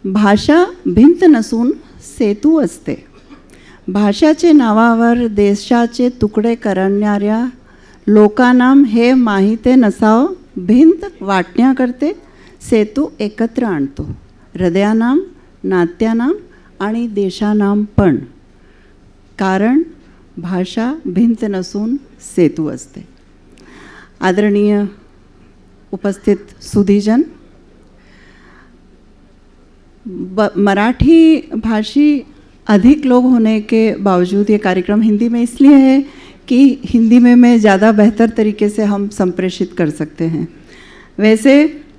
भाषा भिंत नसून सेतू असते. भाषाचे नावावर देशाचे तुकडे करणाऱ्या लोकांना हे माहिती नसावं, भिंत वाटण्या करते, सेतू एकत्र आणतो. हृदयानाम, नात्यानाम आणि देशानाम पण. कारण भाषा भिंत नसून सेतू असते. आदरणीय उपस्थित सुधीजन, मराठी भाषी अधिक लोग होने के बावजूद ये कार्यक्रम हिंदी में इसलिए है कि हिंदी में मैं ज़्यादा बेहतर तरीके से हम संप्रेषित कर सकते हैं. वैसे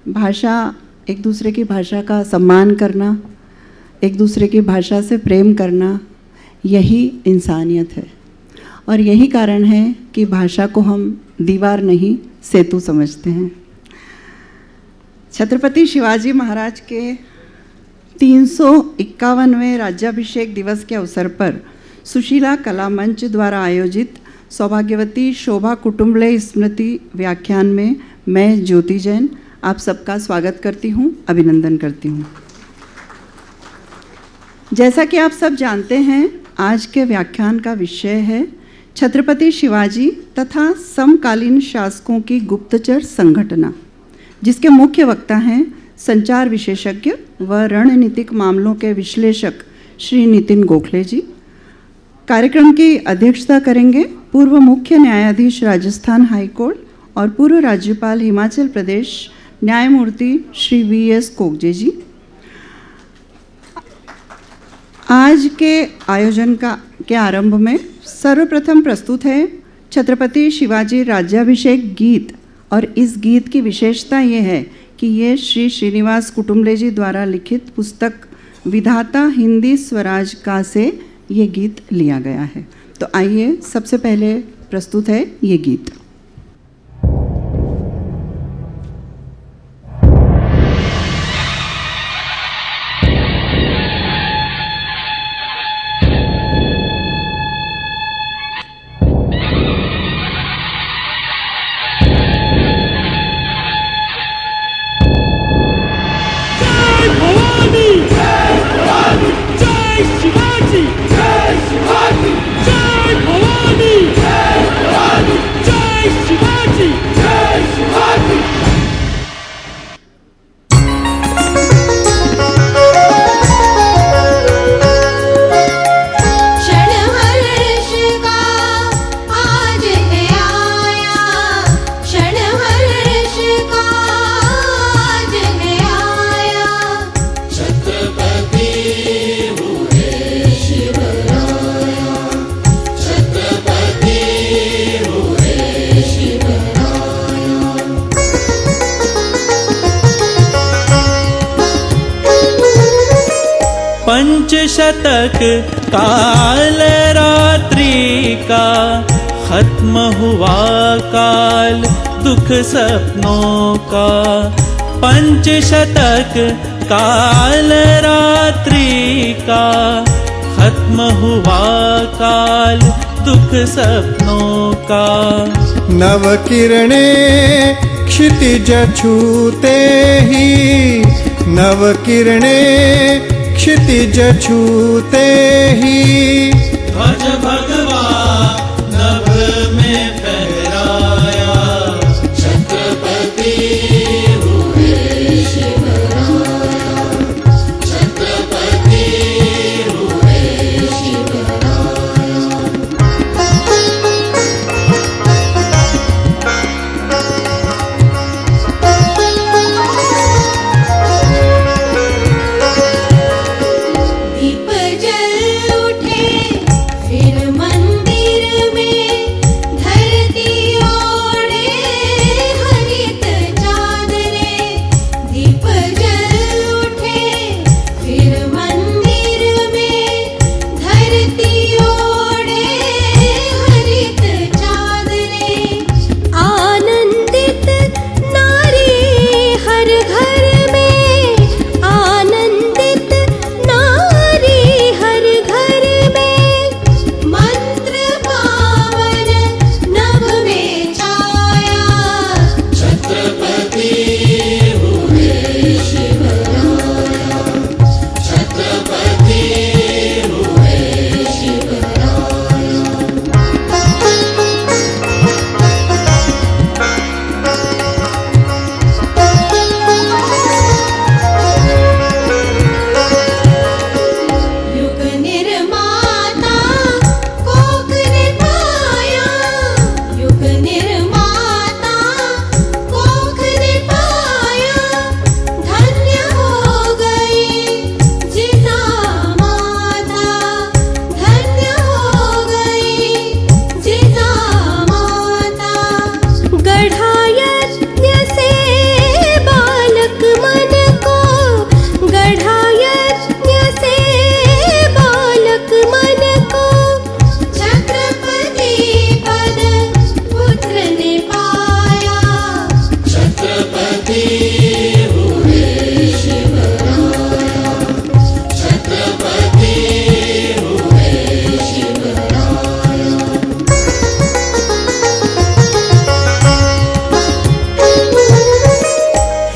भाषा, एक दूसरे की भाषा का सम्मान करना, एक दूसरे की भाषा से प्रेम करना, यही इंसानियत है. और यही कारण है कि भाषा को हम दीवार नहीं सेतु समझते हैं. छत्रपति शिवाजी महाराज के 351वें राज्याभिषेक दिवस के अवसर पर सुशीला कला मंच द्वारा आयोजित सौभाग्यवती शोभा कुटुंबले स्मृति व्याख्यान में मैं ज्योति जैन आप सबका स्वागत करती हूँ, अभिनंदन करती हूँ. जैसा कि आप सब जानते हैं, आज के व्याख्यान का विषय है छत्रपति शिवाजी तथा समकालीन शासकों की गुप्तचर संगठना, जिसके मुख्य वक्ता हैं संचार विशेषज्ञ व रणनीतिक मामलों के विश्लेषक श्री नितिन गोखले जी. कार्यक्रम की अध्यक्षता करेंगे पूर्व मुख्य न्यायाधीश राजस्थान हाईकोर्ट और पूर्व राज्यपाल हिमाचल प्रदेश न्यायमूर्ति श्री वी.एस. कोगजे जी. आज के आयोजन के आरंभ में सर्वप्रथम प्रस्तुत है छत्रपति शिवाजी राज्याभिषेक गीत. और इस गीत की विशेषता ये है कि ये श्री श्रीनिवास कुटुंबले जी द्वारा लिखित पुस्तक विधाता हिंदी स्वराज का से ये गीत लिया गया है. तो आइए सबसे पहले प्रस्तुत है ये गीत. पंचशतक काल रात्रि का खत्म हुआ काल दुख सपनों का. पंचशतक काल रात्रि का खत्म हुआ काल दुख सपनों का. नव किरणे क्षितिज छूते ही, नव किरणे क्षितिज छूते ही ध्वज भगवा नभ में फहराया. छत्रपति हुए शिवराया, छत्रपति हुए शिवराया. दीप जल उठे फिर मंदिर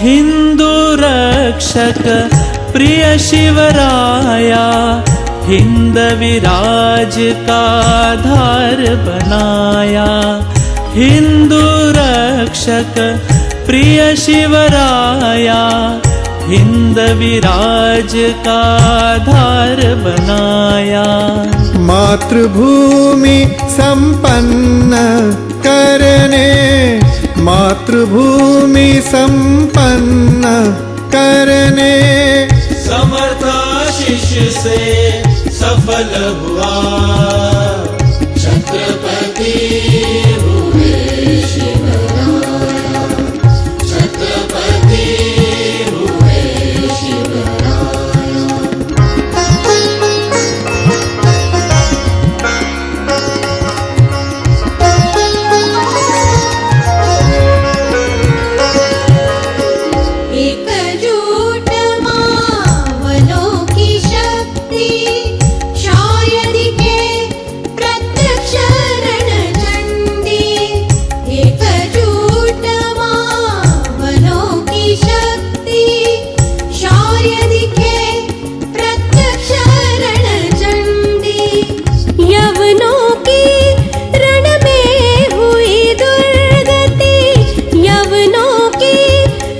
हिंदू रक्षक प्रिय शिवराया, हिंद विराज का आधार बनाया। हिंदू रक्षक प्रिय शिवराया, हिंद विराज का आधार बनाया। मातृभूमि संपन्न करने, मातृभूमि संपन्न करने, समर्थ आशीष से सफल हुआ। छत्रपति हुए शिवराया, छत्रपति हुए शिवराया। एकजुट मावनों की शक्ति, शायद के प्रत्यक्ष रणचंडी। एकजुट मावनों की शक्ति, शायद के प्रत्यक्ष रणचंडी। यवनों की रण में हुई दुर्गति, यवनों की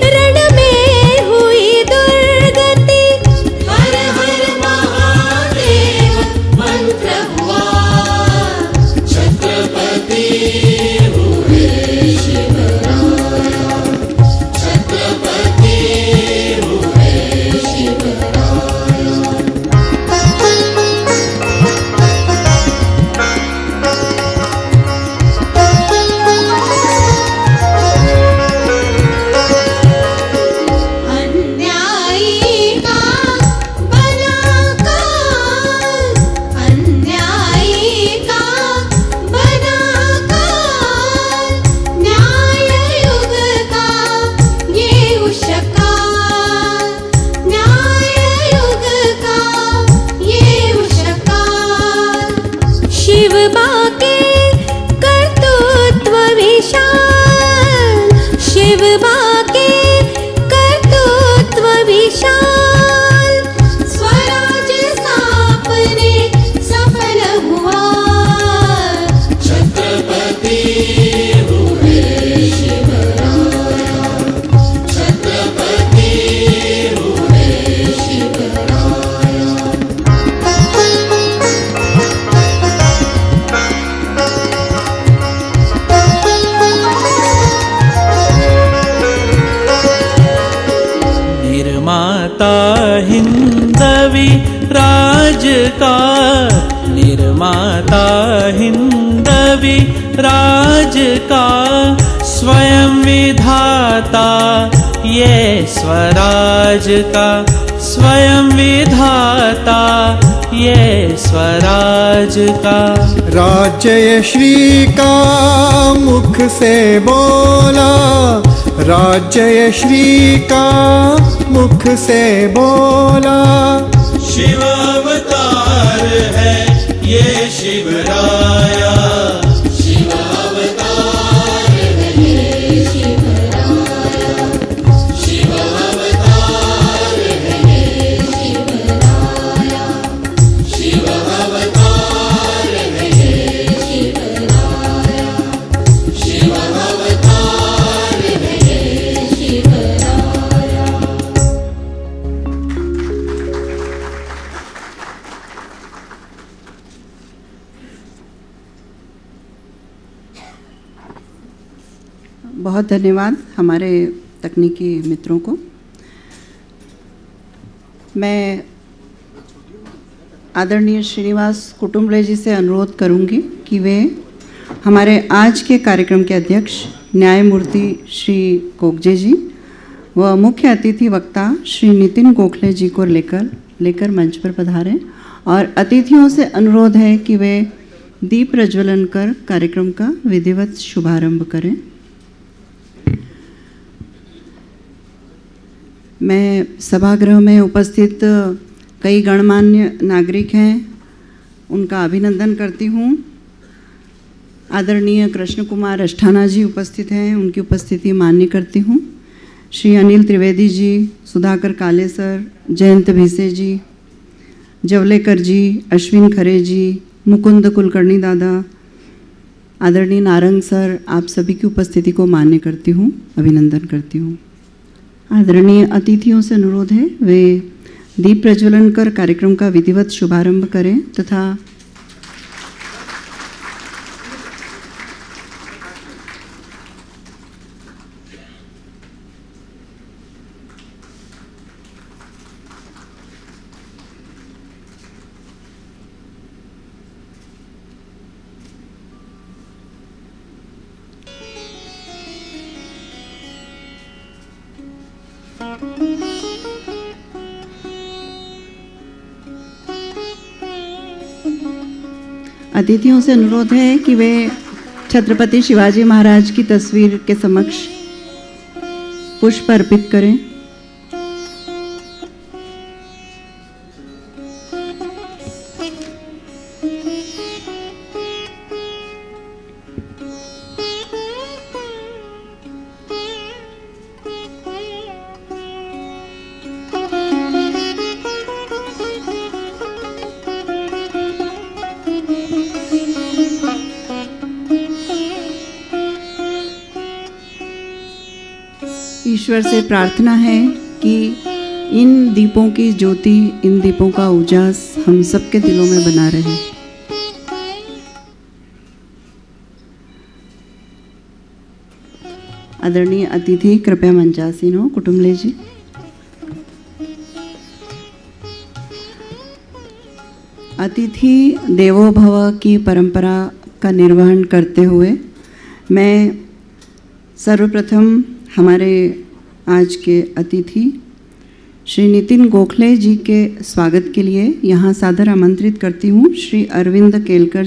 रण में हुई दुर्गति। हर हर महादेव मंत्र हुआ। छत्रपति हुए शिवराया, छत्रपति हुए शिवराया। अन्यायी का बलात्कार, अन्यायी का बलात्कार। न्याय युग का ये उषकार, न्याय युग का ये उषकार। शिव बाके कर्तृत्व विशाल, शिव बाके कर्तृत्व विशाल। स्वराज स्थापने सफल हुआ। छत्रपति हुए शिवराया, छत्रपति हुए शिवराया। निर्माता हिंदवी राज का, निर्माता हिंदवी राज का। स्वयं विधाता ये स्वराज का, स्वयं विधाता ये स्वराज का। राज्य श्री का मुख से बोला, राज्य श्री का मुख से बोला। शिव अवतार है ये शिवराया, शिव अवतार है ये शिवराया, शिव अवतार है ये शिवराया, शिव अवतार है ये शिवराया, शिव अवतार है ये शिवराया। बहुत धन्यवाद हमारे तकनीकी मित्रों को। मैं आदरणीय श्रीनिवास कुटुंबले जी से अनुरोध करूंगी कि वे हमारे आज के कार्यक्रम के अध्यक्ष न्यायमूर्ति श्री कोकजे जी व मुख्य अतिथि वक्ता श्री नितिन गोखले जी को लेकर मंच पर पधारें और अतिथियों से अनुरोध है कि वे दीप प्रज्वलन कर कार्यक्रम का विधिवत शुभारंभ करें। मैं सभागृह में उपस्थित कई गणमान्य नागरिक हैं, उनका अभिनंदन करती हूँ। आदरणीय कृष्ण कुमार अष्ठाना जी उपस्थित हैं, उनकी उपस्थिति मान्य करती हूँ। श्री अनिल त्रिवेदी जी, सुधाकर काले सर, जयंत भिसे जी, जवलेकर जी, अश्विन खरे जी, मुकुंद कुलकर्णी दादा, आदरणीय नारंग सर, आप सभी की उपस्थिति को मान्य करती हूँ, अभिनंदन करती हूँ। आदरणीय अतिथियों से अनुरोध है वे दीप प्रज्वलन कर कार्यक्रम का विधिवत शुभारंभ करें तथा अतिथियों से अनुरोध है कि वे छत्रपति शिवाजी महाराज की तस्वीर के समक्ष पुष्प अर्पित करें। ईश्वर से प्रार्थना है कि इन दीपों की ज्योति, इन दीपों का उजास हम सबके दिलों में बना रहे। आदरणीय अतिथि कृपया मंचासीन हो। कुटुंबले जी, अतिथि देवो भव की परंपरा का निर्वहन करते हुए मैं सर्वप्रथम हमारे आज के अतिथि श्री नितिन गोखले जी के स्वागत के लिए यहाँ सादर आमंत्रित करती हूँ श्री अरविंद केतकर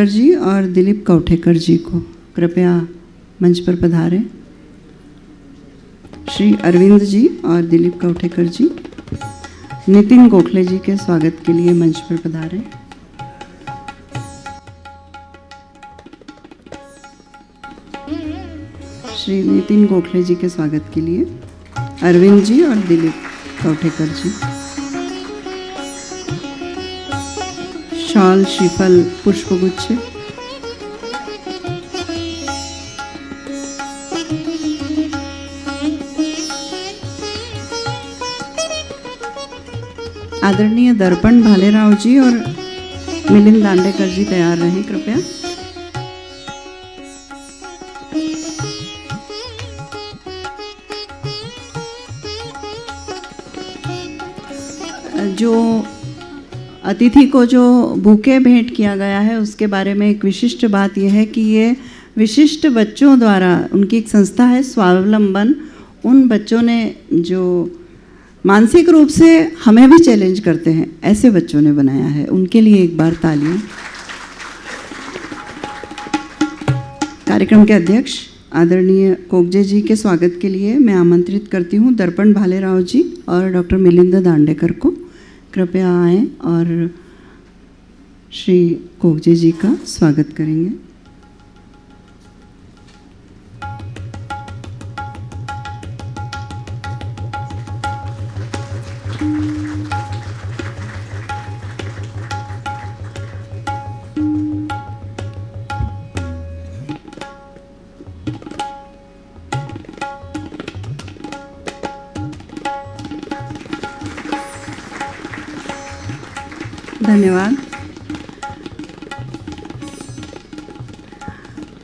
जी और दिलीप कौठेकर जी को। कृपया मंच पर पधारें। श्री अरविंद जी और दिलीप कौठेकर जी नितिन गोखले जी के स्वागत के लिए मंच पर पधारें। श्री नितिन गोखले जी के स्वागत के लिए अरविंद जी और दिलीप कौठेकर जी। शॉल, श्रीफल, पुष्पगुच्छ। आदरणीय दर्पण भालेराव जी और मिलिंद दांडेकर जी तैयार रहें कृपया। जो अतिथि को जो बुके भेंट किया गया है उसके बारे में एक विशिष्ट बात यह है कि ये विशिष्ट बच्चों द्वारा, उनकी एक संस्था है स्वावलंबन, उन बच्चों ने जो मानसिक रूप से हमें भी चैलेंज करते हैं ऐसे बच्चों ने बनाया है। उनके लिए एक बार तालियां। कार्यक्रम के अध्यक्ष आदरणीय कोगजे जी के स्वागत के लिए मैं आमंत्रित करती हूँ दर्पण भालेराव जी और डॉक्टर मिलिंद दांडेकर को। कृपया आएं और श्री कोगजे जी का स्वागत करेंगे। धन्यवाद।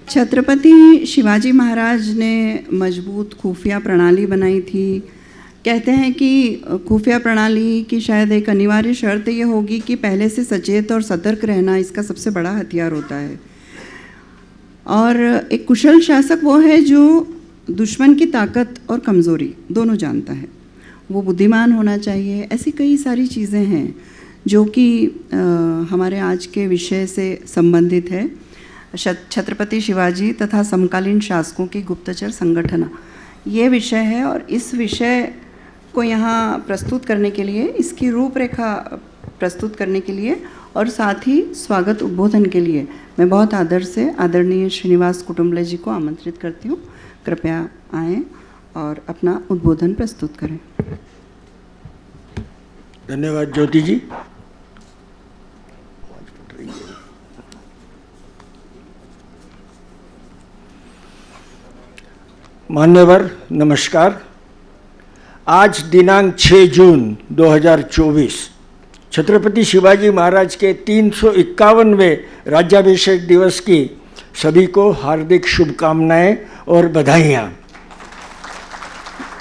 छत्रपति शिवाजी महाराज ने मजबूत खुफिया प्रणाली बनाई थी। कहते हैं कि खुफिया प्रणाली की शायद एक अनिवार्य शर्त ये होगी कि पहले से सचेत और सतर्क रहना इसका सबसे बड़ा हथियार होता है। और एक कुशल शासक वो है जो दुश्मन की ताकत और कमज़ोरी दोनों जानता है। वो बुद्धिमान होना चाहिए। ऐसी कई सारी चीज़ें हैं जो कि हमारे आज के विषय से संबंधित है। छत्रपति शिवाजी तथा समकालीन शासकों की गुप्तचर संगठन, ये विषय है। और इस विषय को यहाँ प्रस्तुत करने के लिए, इसकी रूपरेखा प्रस्तुत करने के लिए और साथ ही स्वागत उद्बोधन के लिए मैं बहुत आदर से आदरणीय श्रीनिवास कुटुंबले जी को आमंत्रित करती हूँ। कृपया आएँ और अपना उद्बोधन प्रस्तुत करें। धन्यवाद ज्योति जी। मान्यवर नमस्कार। आज दिनांक 6 जून 2024 छत्रपति शिवाजी महाराज के 351वें राज्याभिषेक दिवस की सभी को हार्दिक शुभकामनाएं और बधाइयाँ।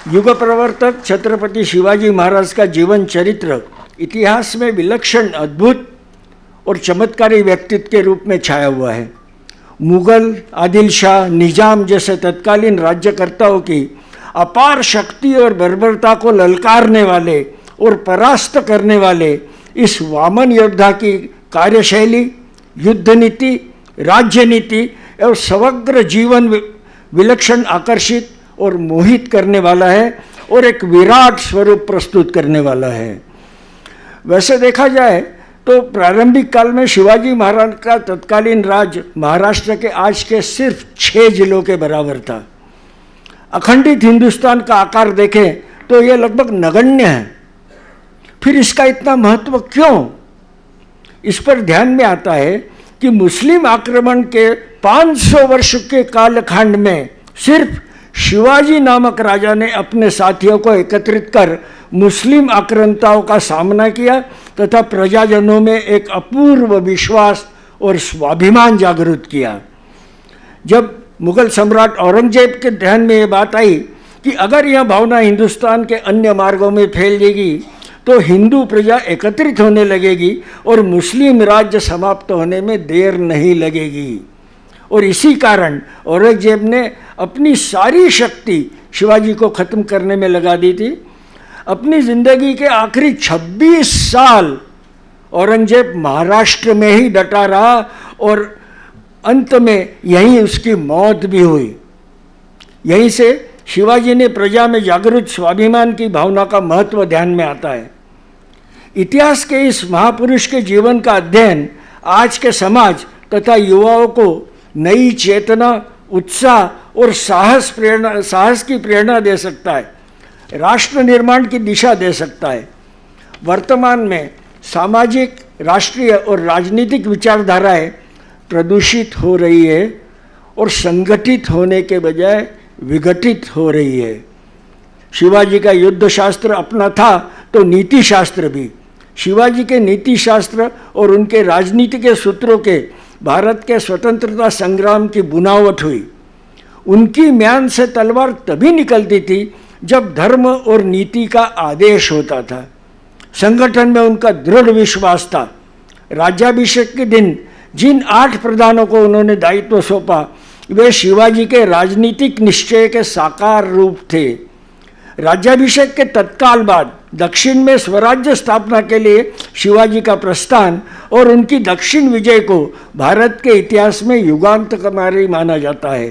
युग प्रवर्तक छत्रपति शिवाजी महाराज का जीवन चरित्र इतिहास में विलक्षण, अद्भुत और चमत्कारी व्यक्तित्व के रूप में छाया हुआ है। मुगल, आदिल शाह, निजाम जैसे तत्कालीन राज्यकर्ताओं की अपार शक्ति और बर्बरता को ललकारने वाले और परास्त करने वाले इस वामन योद्धा की कार्यशैली, युद्ध नीति, राज्य नीति और समग्र जीवन विलक्षण, आकर्षित और मोहित करने वाला है और एक विराट स्वरूप प्रस्तुत करने वाला है। वैसे देखा जाए तो प्रारंभिक काल में शिवाजी महाराज का तत्कालीन राज महाराष्ट्र के आज के सिर्फ 6 जिलों के बराबर था। अखंडित हिंदुस्तान का आकार देखें तो यह लगभग नगण्य है। फिर इसका इतना महत्व क्यों? इस पर ध्यान में आता है कि मुस्लिम आक्रमण के 500 वर्ष के कालखंड में सिर्फ शिवाजी नामक राजा ने अपने साथियों को एकत्रित कर मुस्लिम आक्रांताओं का सामना किया तथा प्रजाजनों में एक अपूर्व विश्वास और स्वाभिमान जागृत किया। जब मुगल सम्राट औरंगजेब के ध्यान में ये बात आई कि अगर यह भावना हिंदुस्तान के अन्य मार्गों में फैल जाएगी तो हिंदू प्रजा एकत्रित होने लगेगी और मुस्लिम राज्य समाप्त होने में देर नहीं लगेगी। और इसी कारण औरंगजेब ने अपनी सारी शक्ति शिवाजी को ख़त्म करने में लगा दी थी। अपनी ज़िंदगी के आखिरी 26 साल औरंगजेब महाराष्ट्र में ही डटा रहा और अंत में यहीं उसकी मौत भी हुई। यहीं से शिवाजी ने प्रजा में जागृत स्वाभिमान की भावना का महत्व ध्यान में आता है। इतिहास के इस महापुरुष के जीवन का अध्ययन आज के समाज तथा युवाओं को नई चेतना, उत्साह और साहस की प्रेरणा दे सकता है, राष्ट्र निर्माण की दिशा दे सकता है। वर्तमान में सामाजिक, राष्ट्रीय और राजनीतिक विचारधाराएं प्रदूषित हो रही है और संगठित होने के बजाय विघटित हो रही है। शिवाजी का युद्ध शास्त्र अपना था तो नीति शास्त्र भी। शिवाजी के नीति शास्त्र और उनके राजनीति के सूत्रों के भारत के स्वतंत्रता संग्राम की बुनावट हुई। उनकी म्यान से तलवार तभी निकलती थी जब धर्म और नीति का आदेश होता था। संगठन में उनका दृढ़ विश्वास था। राज्याभिषेक के दिन जिन 8 प्रधानों को उन्होंने दायित्व सौंपा वे शिवाजी के राजनीतिक निश्चय के साकार रूप थे। राज्याभिषेक के तत्काल बाद दक्षिण में स्वराज्य स्थापना के लिए शिवाजी का प्रस्थान और उनकी दक्षिण विजय को भारत के इतिहास में युगांतकारी माना जाता है।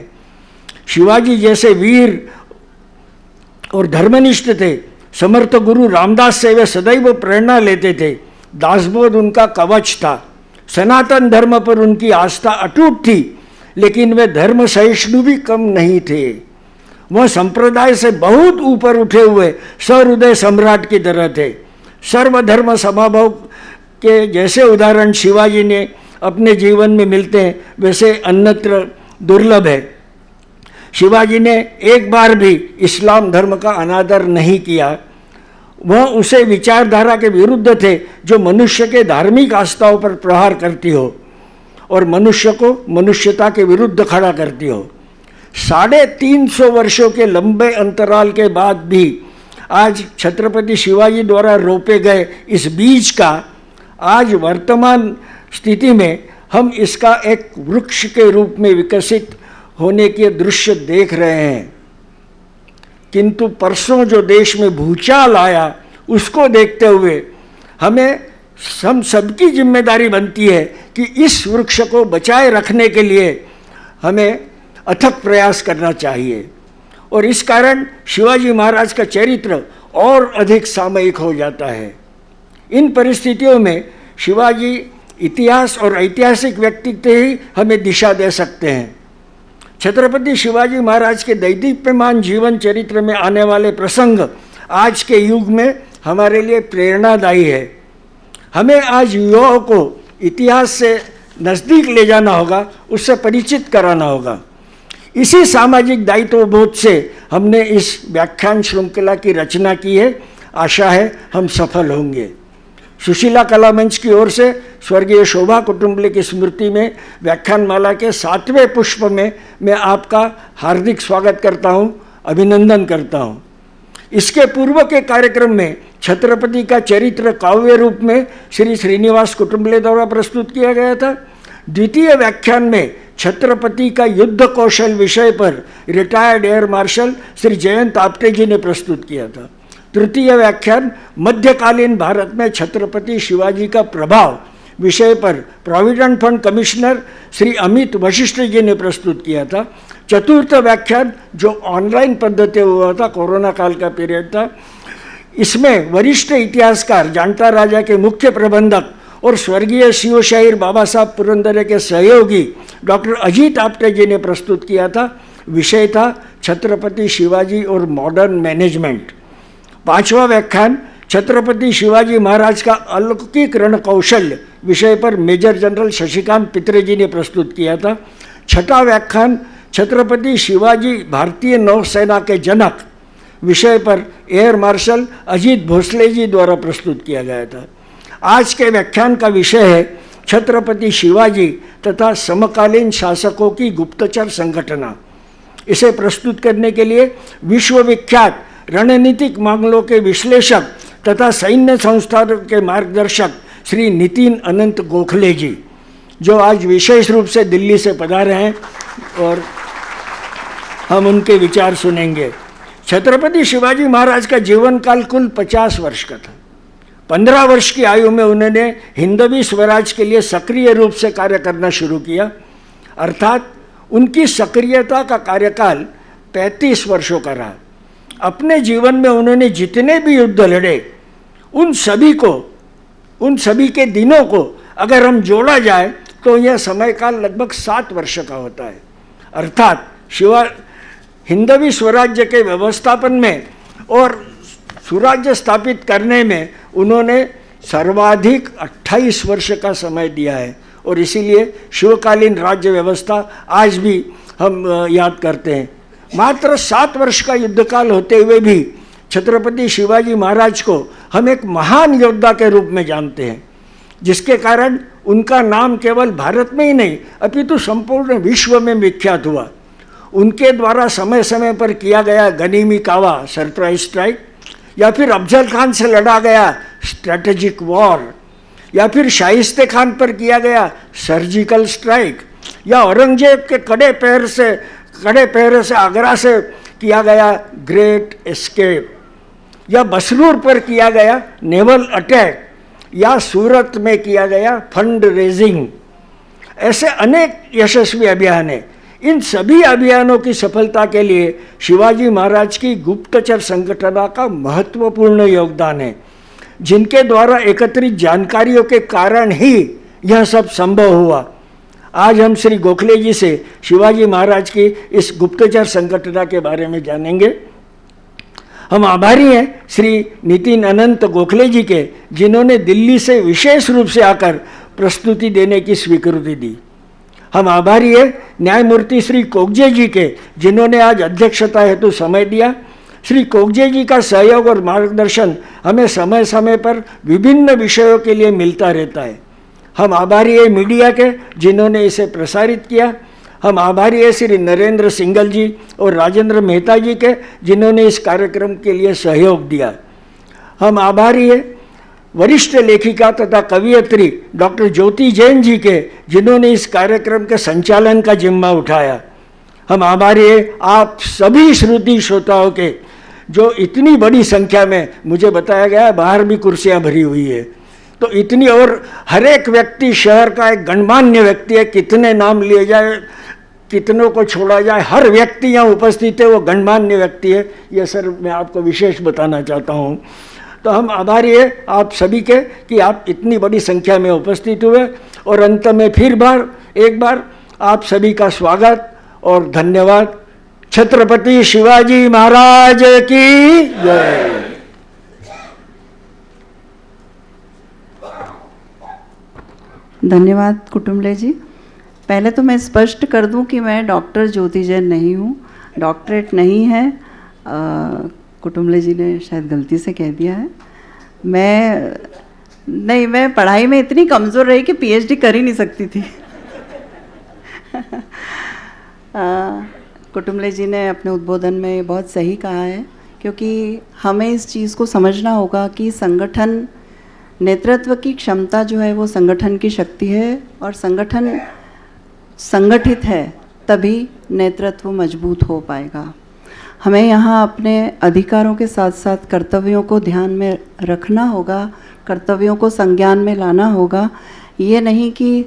शिवाजी जैसे वीर और धर्मनिष्ठ थे। समर्थ गुरु रामदास से वे सदैव प्रेरणा लेते थे। दासबोध उनका कवच था। सनातन धर्म पर उनकी आस्था अटूट थी, लेकिन वे धर्म सहिष्णु भी कम नहीं थे। वह संप्रदाय से बहुत ऊपर उठे हुए सहृदय सम्राट की तरह थे। सर्वधर्म समभाव के जैसे उदाहरण शिवाजी ने अपने जीवन में मिलते हैं वैसे अन्यत्र दुर्लभ है। शिवाजी ने एक बार भी इस्लाम धर्म का अनादर नहीं किया। वह उसे विचारधारा के विरुद्ध थे जो मनुष्य के धार्मिक आस्थाओं पर प्रहार करती हो और मनुष्य को मनुष्यता के विरुद्ध खड़ा करती हो। 350 वर्षों के लंबे अंतराल के बाद भी आज छत्रपति शिवाजी द्वारा रोपे गए इस बीज का आज वर्तमान स्थिति में हम इसका एक वृक्ष के रूप में विकसित होने के दृश्य देख रहे हैं। किंतु परसों जो देश में भूचाल आया उसको देखते हुए हम सबकी जिम्मेदारी बनती है कि इस वृक्ष को बचाए रखने के लिए हमें अथक प्रयास करना चाहिए। और इस कारण शिवाजी महाराज का चरित्र और अधिक सामयिक हो जाता है। इन परिस्थितियों में शिवाजी इतिहास और ऐतिहासिक व्यक्तित्व ही हमें दिशा दे सकते हैं। छत्रपति शिवाजी महाराज के दैदीप्यमान जीवन चरित्र में आने वाले प्रसंग आज के युग में हमारे लिए प्रेरणादायी है। हमें आज युवाओं को इतिहास से नज़दीक ले जाना होगा, उससे परिचित कराना होगा। इसी सामाजिक दायित्व बोध से हमने इस व्याख्यान श्रृंखला की रचना की है। आशा है हम सफल होंगे। सुशीला कला मंच की ओर से स्वर्गीय शोभा कुटुंबले की स्मृति में व्याख्यानमाला के 7वें पुष्प में मैं आपका हार्दिक स्वागत करता हूं, अभिनंदन करता हूं। इसके पूर्व के कार्यक्रम में छत्रपति का चरित्र काव्य रूप में श्री श्रीनिवास कुटुंबले द्वारा प्रस्तुत किया गया था। द्वितीय व्याख्यान में छत्रपति का युद्ध कौशल विषय पर retired air marshal Shri Jayant Apte ji ने प्रस्तुत किया था। तृतीय व्याख्यान मध्यकालीन भारत में छत्रपति शिवाजी का प्रभाव विषय पर provident fund commissioner Shri Amit Vashishtha ji ने प्रस्तुत किया था। चतुर्थ व्याख्यान जो ऑनलाइन पद्धति हुआ था, कोरोना काल का पीरियड था, इसमें वरिष्ठ इतिहासकार जानता राजा के मुख्य प्रबंधक और स्वर्गीय शिवशाहीर बाबा साहब पुरंदरे के सहयोगी डॉक्टर अजीत आपटे जी ने प्रस्तुत किया था। विषय था छत्रपति शिवाजी और मॉडर्न मैनेजमेंट। पांचवा व्याख्यान छत्रपति शिवाजी महाराज का अलौकिक रण कौशल विषय पर मेजर जनरल शशिकांत पित्रे जी ने प्रस्तुत किया था। छठा व्याख्यान छत्रपति शिवाजी भारतीय नौसेना के जनक विषय पर एयर मार्शल अजीत भोसले जी द्वारा प्रस्तुत किया गया था। आज के व्याख्यान का विषय है छत्रपति शिवाजी तथा समकालीन शासकों की गुप्तचर संगठना। इसे प्रस्तुत करने के लिए विश्वविख्यात रणनीतिक मामलों के विश्लेषक तथा सैन्य संस्थानों के मार्गदर्शक श्री नितिन अनंत गोखले जी, जो आज विशेष रूप से दिल्ली से पधारे हैं और हम उनके विचार सुनेंगे। छत्रपति शिवाजी महाराज का जीवन काल कुल 50 वर्ष का था। 15 वर्ष की आयु में उन्होंने हिंदवी स्वराज के लिए सक्रिय रूप से कार्य करना शुरू किया, अर्थात उनकी सक्रियता का कार्यकाल 35 वर्षों का रहा। अपने जीवन में उन्होंने जितने भी युद्ध लड़े उन सभी के दिनों को अगर हम जोड़ा जाए तो यह समय काल लगभग 7 वर्ष का होता है। अर्थात हिंदवी स्वराज्य के व्यवस्थापन में और सुराज्य स्थापित करने में उन्होंने सर्वाधिक 28 वर्ष का समय दिया है और इसीलिए शिवकालीन राज्य व्यवस्था आज भी हम याद करते हैं। मात्र 7 वर्ष का युद्धकाल होते हुए भी छत्रपति शिवाजी महाराज को हम एक महान योद्धा के रूप में जानते हैं, जिसके कारण उनका नाम केवल भारत में ही नहीं अपितु संपूर्ण विश्व में विख्यात हुआ। उनके द्वारा समय समय पर किया गया गनीमी कावा सरप्राइज स्ट्राइक, या फिर अफजल खान से लड़ा गया स्ट्रैटेजिक वॉर, या फिर शाइस्ते खान पर किया गया सर्जिकल स्ट्राइक, या औरंगजेब के कड़े पैर से आगरा से किया गया ग्रेट एस्केप, या बसरूर पर किया गया नेवल अटैक, या सूरत में किया गया फंड रेजिंग। ऐसे अनेक यशस्वी अभियान हैं। इन सभी अभियानों की सफलता के लिए शिवाजी महाराज की गुप्तचर संगठन का महत्वपूर्ण योगदान है, जिनके द्वारा एकत्रित जानकारियों के कारण ही यह सब संभव हुआ। आज हम श्री गोखले जी से शिवाजी महाराज की इस गुप्तचर संगठन के बारे में जानेंगे। हम आभारी हैं श्री नितिन अनंत गोखले जी के, जिन्होंने दिल्ली से विशेष रूप से आकर प्रस्तुति देने की स्वीकृति दी। हम आभारी हैं न्यायमूर्ति श्री कोगजे जी के, जिन्होंने आज अध्यक्षता हेतु समय दिया। श्री कोगजे जी का सहयोग और मार्गदर्शन हमें समय समय पर विभिन्न विषयों के लिए मिलता रहता है। हम आभारी हैं मीडिया के, जिन्होंने इसे प्रसारित किया। हम आभारी हैं श्री नरेंद्र सिंगल जी और राजेंद्र मेहता जी के, जिन्होंने इस कार्यक्रम के लिए सहयोग दिया। हम आभारी हैं वरिष्ठ लेखिका तथा कवियत्री डॉक्टर ज्योति जैन जी के, जिन्होंने इस कार्यक्रम के संचालन का जिम्मा उठाया। हम आभारी हैं आप सभी श्रुति श्रोताओं के, जो इतनी बड़ी संख्या में, मुझे बताया गया है बाहर भी कुर्सियां भरी हुई है, तो इतनी, और हर एक व्यक्ति शहर का एक गणमान्य व्यक्ति है। कितने नाम लिए जाए, कितनों को छोड़ा जाए, हर व्यक्ति यहाँ उपस्थित है, वो गणमान्य व्यक्ति है। ये सर मैं आपको विशेष बताना चाहता हूँ। तो हम आभारी हैं आप सभी के कि आप इतनी बड़ी संख्या में उपस्थित हुए। और अंत में फिर एक बार आप सभी का स्वागत और धन्यवाद। छत्रपति शिवाजी महाराज की जय। धन्यवाद कुटुम्बले जी। पहले तो मैं स्पष्ट कर दूं कि मैं डॉक्टर ज्योति जैन नहीं हूं, डॉक्टरेट नहीं है। कुटुम्बले जी ने शायद गलती से कह दिया है। मैं पढ़ाई में इतनी कमज़ोर रही कि पीएचडी कर ही नहीं सकती थी। कुटुम्बले जी ने अपने उद्बोधन में बहुत सही कहा है, क्योंकि हमें इस चीज़ को समझना होगा कि संगठन, नेतृत्व की क्षमता जो है वो संगठन की शक्ति है, और संगठन संगठित है तभी नेतृत्व मजबूत हो पाएगा। हमें यहाँ अपने अधिकारों के साथ साथ कर्तव्यों को ध्यान में रखना होगा, कर्तव्यों को संज्ञान में लाना होगा। ये नहीं कि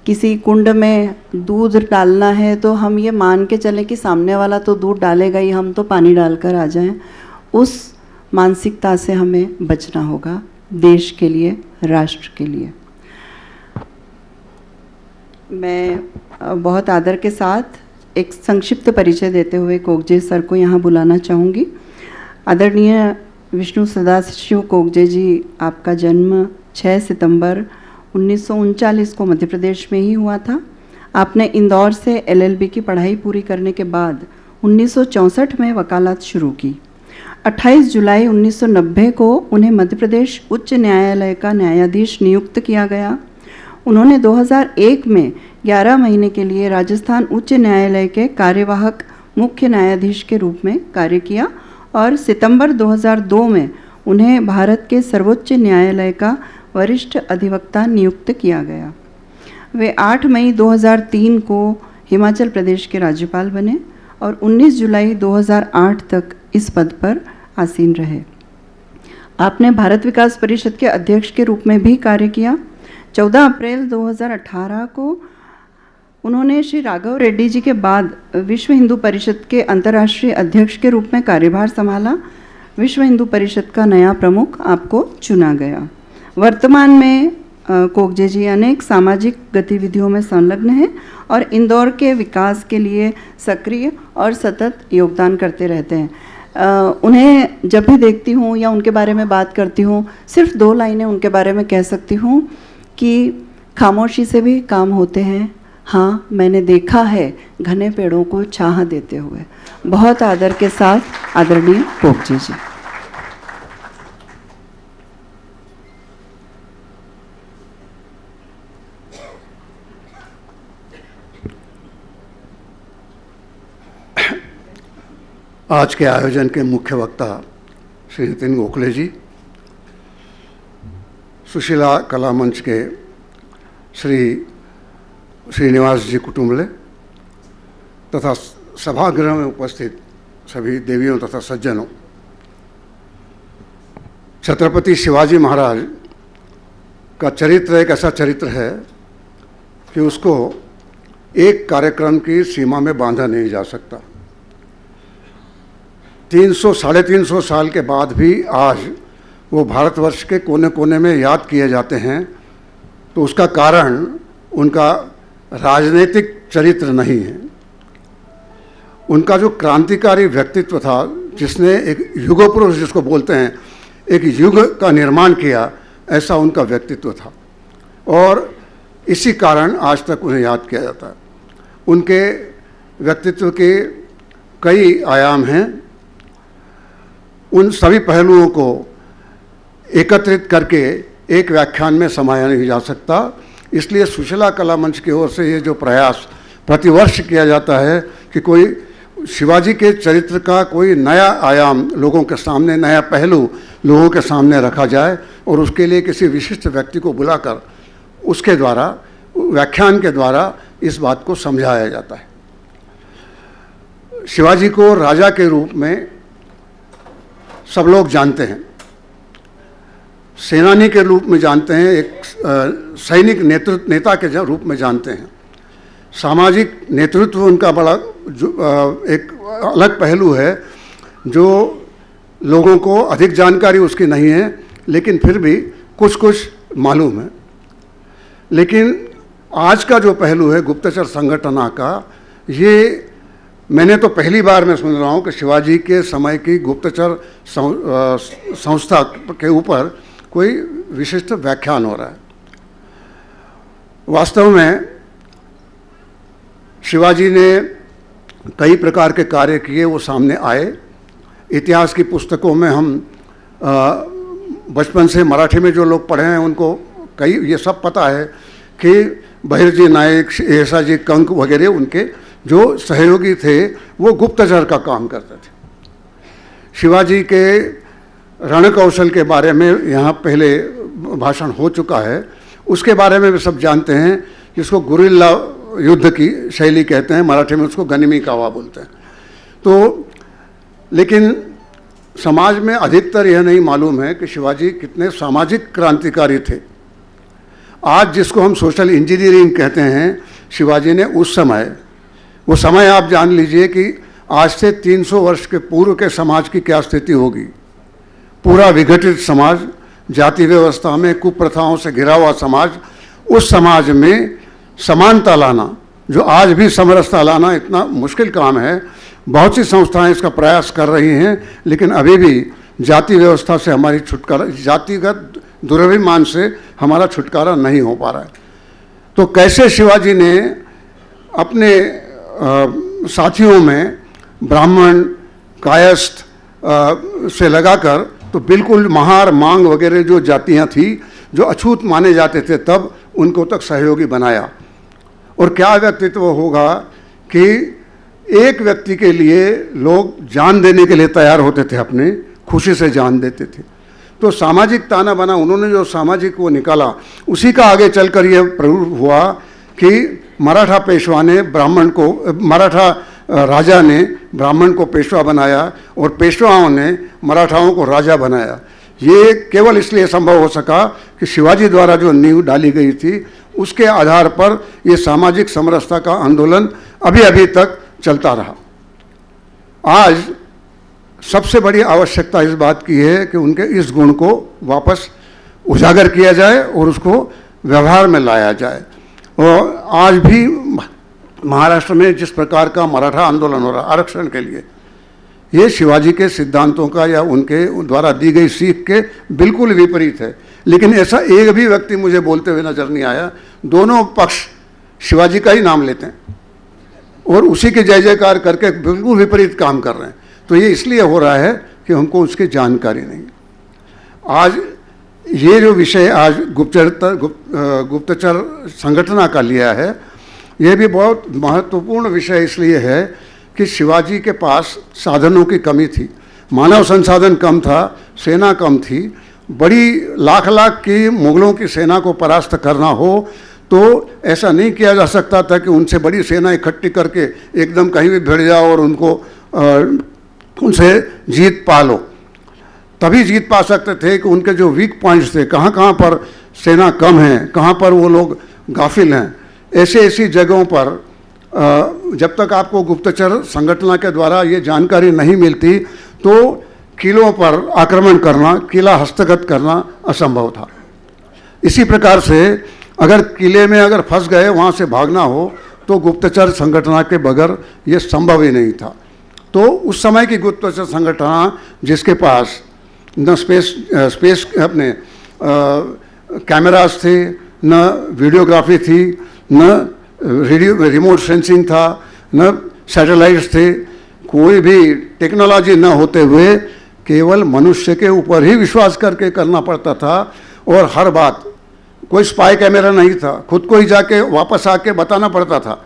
किसी कुंड में दूध डालना है तो हम ये मान के चलें कि सामने वाला तो दूध डालेगा ही, हम तो पानी डालकर आ जाएं। उस मानसिकता से हमें बचना होगा, देश के लिए, राष्ट्र के लिए। मैं बहुत आदर के साथ एक संक्षिप्त परिचय देते हुए कोकजे सर को यहाँ बुलाना चाहूँगी। आदरणीय विष्णु सदाशिव कोकजे जी, आपका जन्म 6 सितंबर 1939 को मध्य प्रदेश में ही हुआ था। आपने इंदौर से LLB की पढ़ाई पूरी करने के बाद 1964 में वकालत शुरू की। 28 जुलाई 1990 को उन्हें मध्य प्रदेश उच्च न्यायालय का न्यायाधीश नियुक्त किया गया। उन्होंने 2001 में 11 महीने के लिए राजस्थान उच्च न्यायालय के कार्यवाहक मुख्य न्यायाधीश के रूप में कार्य किया और सितंबर 2002 में उन्हें भारत के सर्वोच्च न्यायालय का वरिष्ठ अधिवक्ता नियुक्त किया गया। वे 8 मई 2003 को हिमाचल प्रदेश के राज्यपाल बने और 19 जुलाई 2008 तक इस पद पर आसीन रहे। आपने भारत विकास परिषद के अध्यक्ष के रूप में भी कार्य किया। 14 अप्रैल 2018 को उन्होंने श्री राघव रेड्डी जी के बाद विश्व हिंदू परिषद के अंतर्राष्ट्रीय अध्यक्ष के रूप में कार्यभार संभाला। विश्व हिंदू परिषद का नया प्रमुख आपको चुना गया। वर्तमान में कोकजे जी अनेक सामाजिक गतिविधियों में संलग्न हैं और इंदौर के विकास के लिए सक्रिय और सतत योगदान करते रहते हैं। उन्हें जब भी देखती हूँ या उनके बारे में बात करती हूँ, सिर्फ 2 लाइनें उनके बारे में कह सकती हूँ कि खामोशी से भी काम होते हैं। हाँ, मैंने देखा है घने पेड़ों को छाह देते हुए। बहुत आदर के साथ आदरणीय कोकजे जी। आज के आयोजन के मुख्य वक्ता श्री नितिन गोखले जी, सुशीला कला मंच के श्री श्रीनिवास जी कुटुम्बले तथा सभागृह में उपस्थित सभी देवियों तथा सज्जनों, छत्रपति शिवाजी महाराज का चरित्र एक ऐसा चरित्र है कि उसको एक कार्यक्रम की सीमा में बांधा नहीं जा सकता। 300-350 साल के बाद भी आज वो भारतवर्ष के कोने कोने में याद किए जाते हैं, तो उसका कारण उनका राजनीतिक चरित्र नहीं है। उनका जो क्रांतिकारी व्यक्तित्व था, जिसने एक युग पुरुष जिसको बोलते हैं, एक युग का निर्माण किया, ऐसा उनका व्यक्तित्व था और इसी कारण आज तक उन्हें याद किया जाता है। उनके व्यक्तित्व के कई आयाम हैं। उन सभी पहलुओं को एकत्रित करके एक व्याख्यान में समाया नहीं जा सकता। इसलिए सुशीला कला मंच की ओर से ये जो प्रयास प्रतिवर्ष किया जाता है कि कोई शिवाजी के चरित्र का कोई नया आयाम लोगों के सामने, नया पहलू लोगों के सामने रखा जाए और उसके लिए किसी विशिष्ट व्यक्ति को बुलाकर उसके द्वारा, व्याख्यान के द्वारा इस बात को समझाया जाता है। शिवाजी को राजा के रूप में सब लोग जानते हैं, सेनानी के रूप में जानते हैं, एक सैनिक नेता के रूप में जानते हैं। सामाजिक नेतृत्व उनका बड़ा एक अलग पहलू है जो लोगों को अधिक जानकारी उसकी नहीं है, लेकिन फिर भी कुछ कुछ मालूम है। लेकिन आज का जो पहलू है गुप्तचर संगठना का, ये मैंने तो पहली बार मैं सुन रहा हूँ कि शिवाजी के समय की गुप्तचर संस्था के ऊपर कोई विशिष्ट व्याख्यान हो रहा है। वास्तव में शिवाजी ने कई प्रकार के कार्य किए, वो सामने आए। इतिहास की पुस्तकों में हम बचपन से मराठी में जो लोग पढ़े हैं उनको कई ये सब पता है कि बहिर्जी नायक, येसाजी कंक वगैरह उनके जो सहयोगी थे वो गुप्तचर का काम करते थे। शिवाजी के रण कौशल के बारे में यहाँ पहले भाषण हो चुका है, उसके बारे में भी सब जानते हैं, जिसको गुरिल्ला युद्ध की शैली कहते हैं, मराठी में उसको गनिमी कावा बोलते हैं। तो लेकिन समाज में अधिकतर यह नहीं मालूम है कि शिवाजी कितने सामाजिक क्रांतिकारी थे। आज जिसको हम सोशल इंजीनियरिंग कहते हैं, शिवाजी ने उस समय, वो समय आप जान लीजिए कि आज से 300 वर्ष के पूर्व के समाज की क्या स्थिति होगी। पूरा विघटित समाज, जाति व्यवस्था में कुप्रथाओं से घिरा हुआ समाज, उस समाज में समानता लाना, जो आज भी समरसता लाना इतना मुश्किल काम है। बहुत सी संस्थाएं इसका प्रयास कर रही हैं, लेकिन अभी भी जाति व्यवस्था से हमारी छुटकारा, जातिगत दुर्भिमान से हमारा छुटकारा नहीं हो पा रहा है। तो कैसे शिवाजी ने अपने साथियों में ब्राह्मण, कायस्थ से लगाकर, तो बिल्कुल महार, मांग वगैरह जो जातियां थी, जो अछूत माने जाते थे, तब उनको तक सहयोगी बनाया। और क्या व्यक्तित्व होगा कि एक व्यक्ति के लिए लोग जान देने के लिए तैयार होते थे, अपने खुशी से जान देते थे। तो सामाजिक ताना बना, उन्होंने जो सामाजिक वो निकाला, उसी का आगे चलकर यह प्रयोग हुआ कि मराठा पेशवा ने ब्राह्मण को, मराठा राजा ने ब्राह्मण को पेशवा बनाया और पेशवाओं ने मराठाओं को राजा बनाया। ये केवल इसलिए संभव हो सका कि शिवाजी द्वारा जो नींव डाली गई थी, उसके आधार पर ये सामाजिक समरसता का आंदोलन अभी अभी तक चलता रहा। आज सबसे बड़ी आवश्यकता इस बात की है कि उनके इस गुण को वापस उजागर किया जाए और उसको व्यवहार में लाया जाए। और आज भी महाराष्ट्र में जिस प्रकार का मराठा आंदोलन हो रहा आरक्षण के लिए, ये शिवाजी के सिद्धांतों का या उनके द्वारा दी गई सीख के बिल्कुल विपरीत है। लेकिन ऐसा एक भी व्यक्ति मुझे बोलते हुए नजर नहीं आया। दोनों पक्ष शिवाजी का ही नाम लेते हैं और उसी के जय जयकार करके बिल्कुल विपरीत काम कर रहे हैं। तो ये इसलिए हो रहा है कि हमको उसकी जानकारी नहीं। आज ये जो विषय आज गुप्तचर संगठना का लिया है, ये भी बहुत महत्वपूर्ण विषय इसलिए है कि शिवाजी के पास साधनों की कमी थी, मानव संसाधन कम था, सेना कम थी। बड़ी लाख लाख की मुगलों की सेना को परास्त करना हो तो ऐसा नहीं किया जा सकता था कि उनसे बड़ी सेना इकट्ठी करके एकदम कहीं भी भिड़ जाओ और उनको उनसे जीत पा लो। तभी जीत पा सकते थे कि उनके जो वीक पॉइंट्स थे, कहाँ कहाँ पर सेना कम है, कहाँ पर वो लोग गाफिल हैं, ऐसी जगहों पर जब तक आपको गुप्तचर संगठन के द्वारा ये जानकारी नहीं मिलती तो किलों पर आक्रमण करना, किला हस्तगत करना असंभव था। इसी प्रकार से अगर किले में अगर फंस गए, वहाँ से भागना हो तो गुप्तचर संगठन के बगैर ये संभव ही नहीं था। तो उस समय की गुप्तचर संगठन जिसके पास न स्पेस अपने कैमरास थे, न वीडियोग्राफी थी, न रिमोट सेंसिंग था, न सैटेलाइट्स थे, कोई भी टेक्नोलॉजी न होते हुए केवल मनुष्य के ऊपर ही विश्वास करके करना पड़ता था। और हर बात, कोई स्पाई कैमरा नहीं था, खुद को ही जाके वापस आके बताना पड़ता था।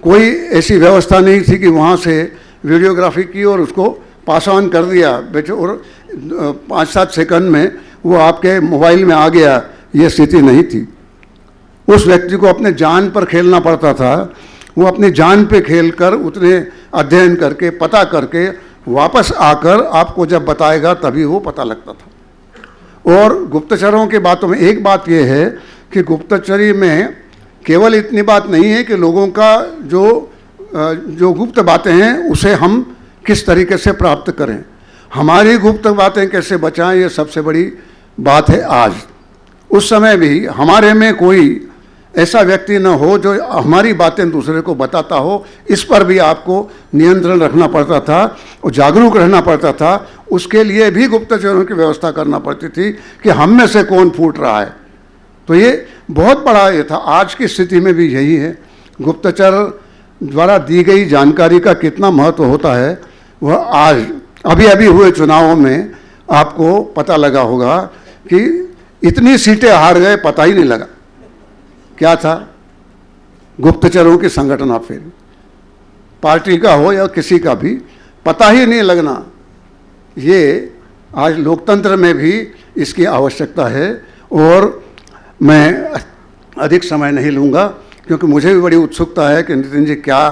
कोई ऐसी व्यवस्था नहीं थी कि वहाँ से वीडियोग्राफी की और उसको पास ऑन कर दिया बेटे और 5-7 सेकंड में वो आपके मोबाइल में आ गया, ये स्थिति नहीं थी। उस व्यक्ति को अपने जान पर खेलना पड़ता था। वो अपनी जान पे खेलकर उतने अध्ययन करके पता करके वापस आकर आपको जब बताएगा तभी वो पता लगता था। और गुप्तचरों की बातों में एक बात ये है कि गुप्तचरी में केवल इतनी बात नहीं है कि लोगों का जो गुप्त बातें हैं उसे हम किस तरीके से प्राप्त करें, हमारी गुप्त बातें कैसे बचाएं, ये सबसे बड़ी बात है। आज उस समय भी हमारे में कोई ऐसा व्यक्ति न हो जो हमारी बातें दूसरे को बताता हो। इस पर भी आपको नियंत्रण रखना पड़ता था और जागरूक रहना पड़ता था। उसके लिए भी गुप्तचरों की व्यवस्था करना पड़ती थी कि हम में से कौन फूट रहा है। तो ये बहुत बड़ा ये था। आज की स्थिति में भी यही है। गुप्तचर द्वारा दी गई जानकारी का कितना महत्व होता है वह आज अभी अभी हुए चुनावों में आपको पता लगा होगा कि इतनी सीटें हार गए, पता ही नहीं लगा क्या था। गुप्तचरों की संगठन फिर पार्टी का हो या किसी का भी पता ही नहीं लगना। ये आज लोकतंत्र में भी इसकी आवश्यकता है। और मैं अधिक समय नहीं लूँगा क्योंकि मुझे भी बड़ी उत्सुकता है कि नितिन जी क्या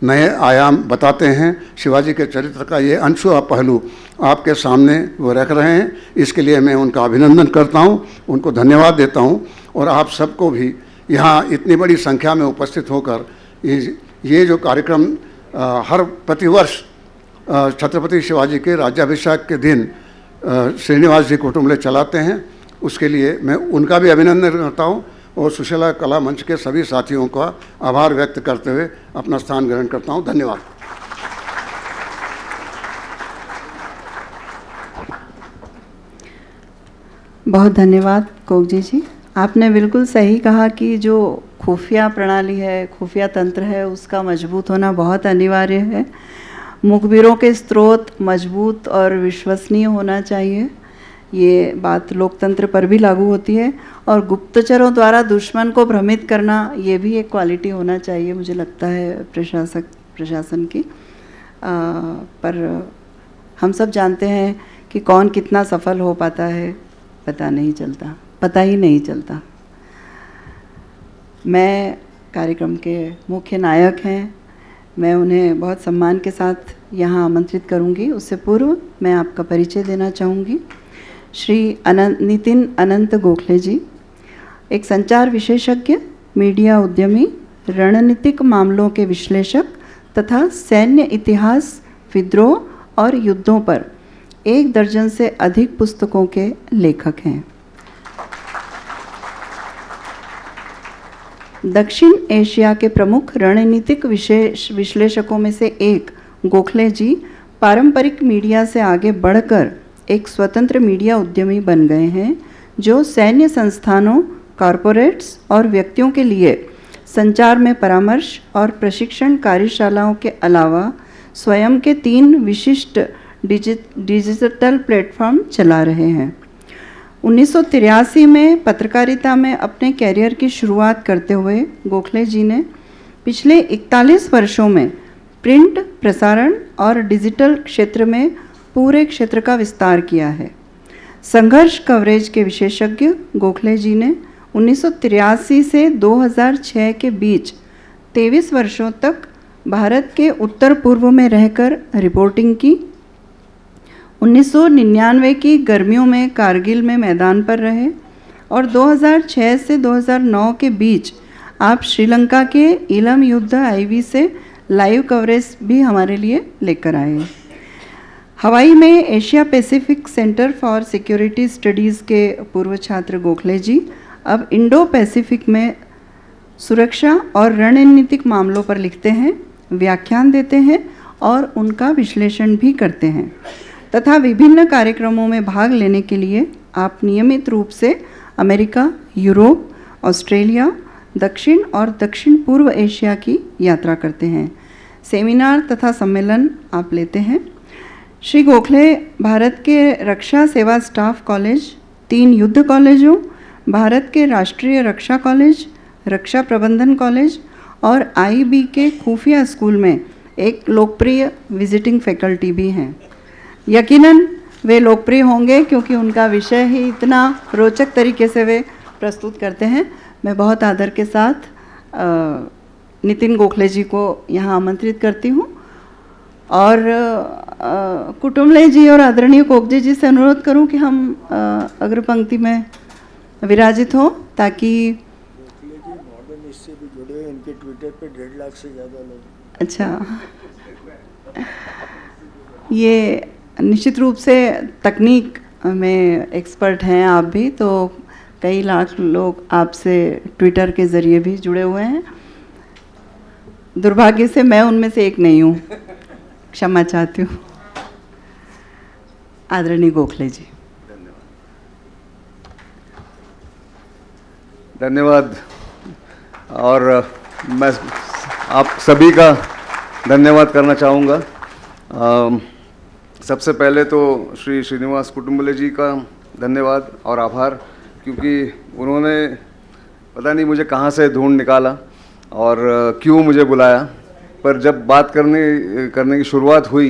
नए आयाम बताते हैं। शिवाजी के चरित्र का ये अनछुआ पहलू आपके सामने वो रख रहे हैं। इसके लिए मैं उनका अभिनंदन करता हूँ, उनको धन्यवाद देता हूँ। और आप सबको भी यहाँ इतनी बड़ी संख्या में उपस्थित होकर ये जो कार्यक्रम हर प्रतिवर्ष छत्रपति शिवाजी के राज्याभिषेक के दिन श्रीनिवास जी कुटुंबले चलाते हैं, उसके लिए मैं उनका भी अभिनंदन करता हूँ और सुशीला कला मंच के सभी साथियों का आभार व्यक्त करते हुए अपना स्थान ग्रहण करता हूँ। धन्यवाद। बहुत धन्यवाद कोकजी जी। आपने बिल्कुल सही कहा कि जो खुफिया प्रणाली है, खुफिया तंत्र है, उसका मजबूत होना बहुत अनिवार्य है। मुखबिरों के स्रोत मजबूत और विश्वसनीय होना चाहिए। ये बात लोकतंत्र पर भी लागू होती है। और गुप्तचरों द्वारा दुश्मन को भ्रमित करना ये भी एक क्वालिटी होना चाहिए, मुझे लगता है प्रशासन की। पर हम सब जानते हैं कि कौन कितना सफल हो पाता है पता ही नहीं चलता। मैं कार्यक्रम के मुख्य नायक हैं, मैं उन्हें बहुत सम्मान के साथ यहाँ आमंत्रित करूँगी। उससे पूर्व मैं आपका परिचय देना चाहूँगी। श्री नितिन अनंत गोखले जी एक संचार विशेषज्ञ, मीडिया उद्यमी, रणनीतिक मामलों के विश्लेषक तथा सैन्य इतिहास, विद्रोह और युद्धों पर 1 दर्जन से अधिक पुस्तकों के लेखक हैं। दक्षिण एशिया के प्रमुख रणनीतिक विश्लेषकों में से एक गोखले जी पारंपरिक मीडिया से आगे बढ़कर एक स्वतंत्र मीडिया उद्यमी बन गए हैं, जो सैन्य संस्थानों, कॉरपोरेट्स और व्यक्तियों के लिए संचार में परामर्श और प्रशिक्षण कार्यशालाओं के अलावा स्वयं के 3 विशिष्ट डिजिटल प्लेटफॉर्म चला रहे हैं। 1983 में पत्रकारिता में अपने कैरियर की शुरुआत करते हुए गोखले जी ने पिछले 41 वर्षों में प्रिंट, प्रसारण और डिजिटल क्षेत्र में पूरे क्षेत्र का विस्तार किया है। संघर्ष कवरेज के विशेषज्ञ गोखले जी ने 1983 से 2006 के बीच 23 वर्षों तक भारत के उत्तर पूर्व में रहकर रिपोर्टिंग की। 1999 की गर्मियों में कारगिल में मैदान पर रहे और 2006 से 2009 के बीच आप श्रीलंका के इलम युद्ध आईवी से लाइव कवरेज भी हमारे लिए लेकर आए। हवाई में Asia Pacific centre for security studies के पूर्व छात्र गोखले जी अब इंडो पैसिफिक में सुरक्षा और रणनीतिक मामलों पर लिखते हैं, व्याख्यान देते हैं और उनका विश्लेषण भी करते हैं तथा विभिन्न कार्यक्रमों में भाग लेने के लिए आप नियमित रूप से अमेरिका, यूरोप, ऑस्ट्रेलिया, दक्षिण और दक्षिण पूर्व एशिया की यात्रा करते हैं। सेमिनार तथा सम्मेलन आप लेते हैं। श्री गोखले भारत के रक्षा सेवा स्टाफ कॉलेज, 3 युद्ध कॉलेजों, भारत के राष्ट्रीय रक्षा कॉलेज, रक्षा प्रबंधन कॉलेज और आईबी के खुफिया स्कूल में एक लोकप्रिय विजिटिंग फैकल्टी भी हैं। यकीनन वे लोकप्रिय होंगे क्योंकि उनका विषय ही इतना रोचक तरीके से वे प्रस्तुत करते हैं। मैं बहुत आदर के साथ नितिन गोखले जी को यहाँ आमंत्रित करती हूँ और कुटुंबले जी और आदरणीय कोकजे जी से अनुरोध करूँ कि हम अग्र पंक्ति में विराजित हों ताकि मॉडर्न इससे भी जुड़े, इनके ट्विटर पे 1.5 लाख से ज़्यादा लोग। अच्छा, ये निश्चित रूप से तकनीक में एक्सपर्ट हैं आप भी, तो कई लाख लोग आपसे ट्विटर के ज़रिए भी जुड़े हुए हैं। दुर्भाग्य से मैं उनमें से एक नहीं हूँ, क्षमा चाहती हूँ। आदरणीय गोखले जी। धन्यवाद। और मैं आप सभी का धन्यवाद करना चाहूँगा। सबसे पहले तो श्री श्रीनिवास कुटुंबले जी का धन्यवाद और आभार, क्योंकि उन्होंने पता नहीं मुझे कहाँ से ढूंढ निकाला और क्यों मुझे बुलाया, पर जब बात करने की शुरुआत हुई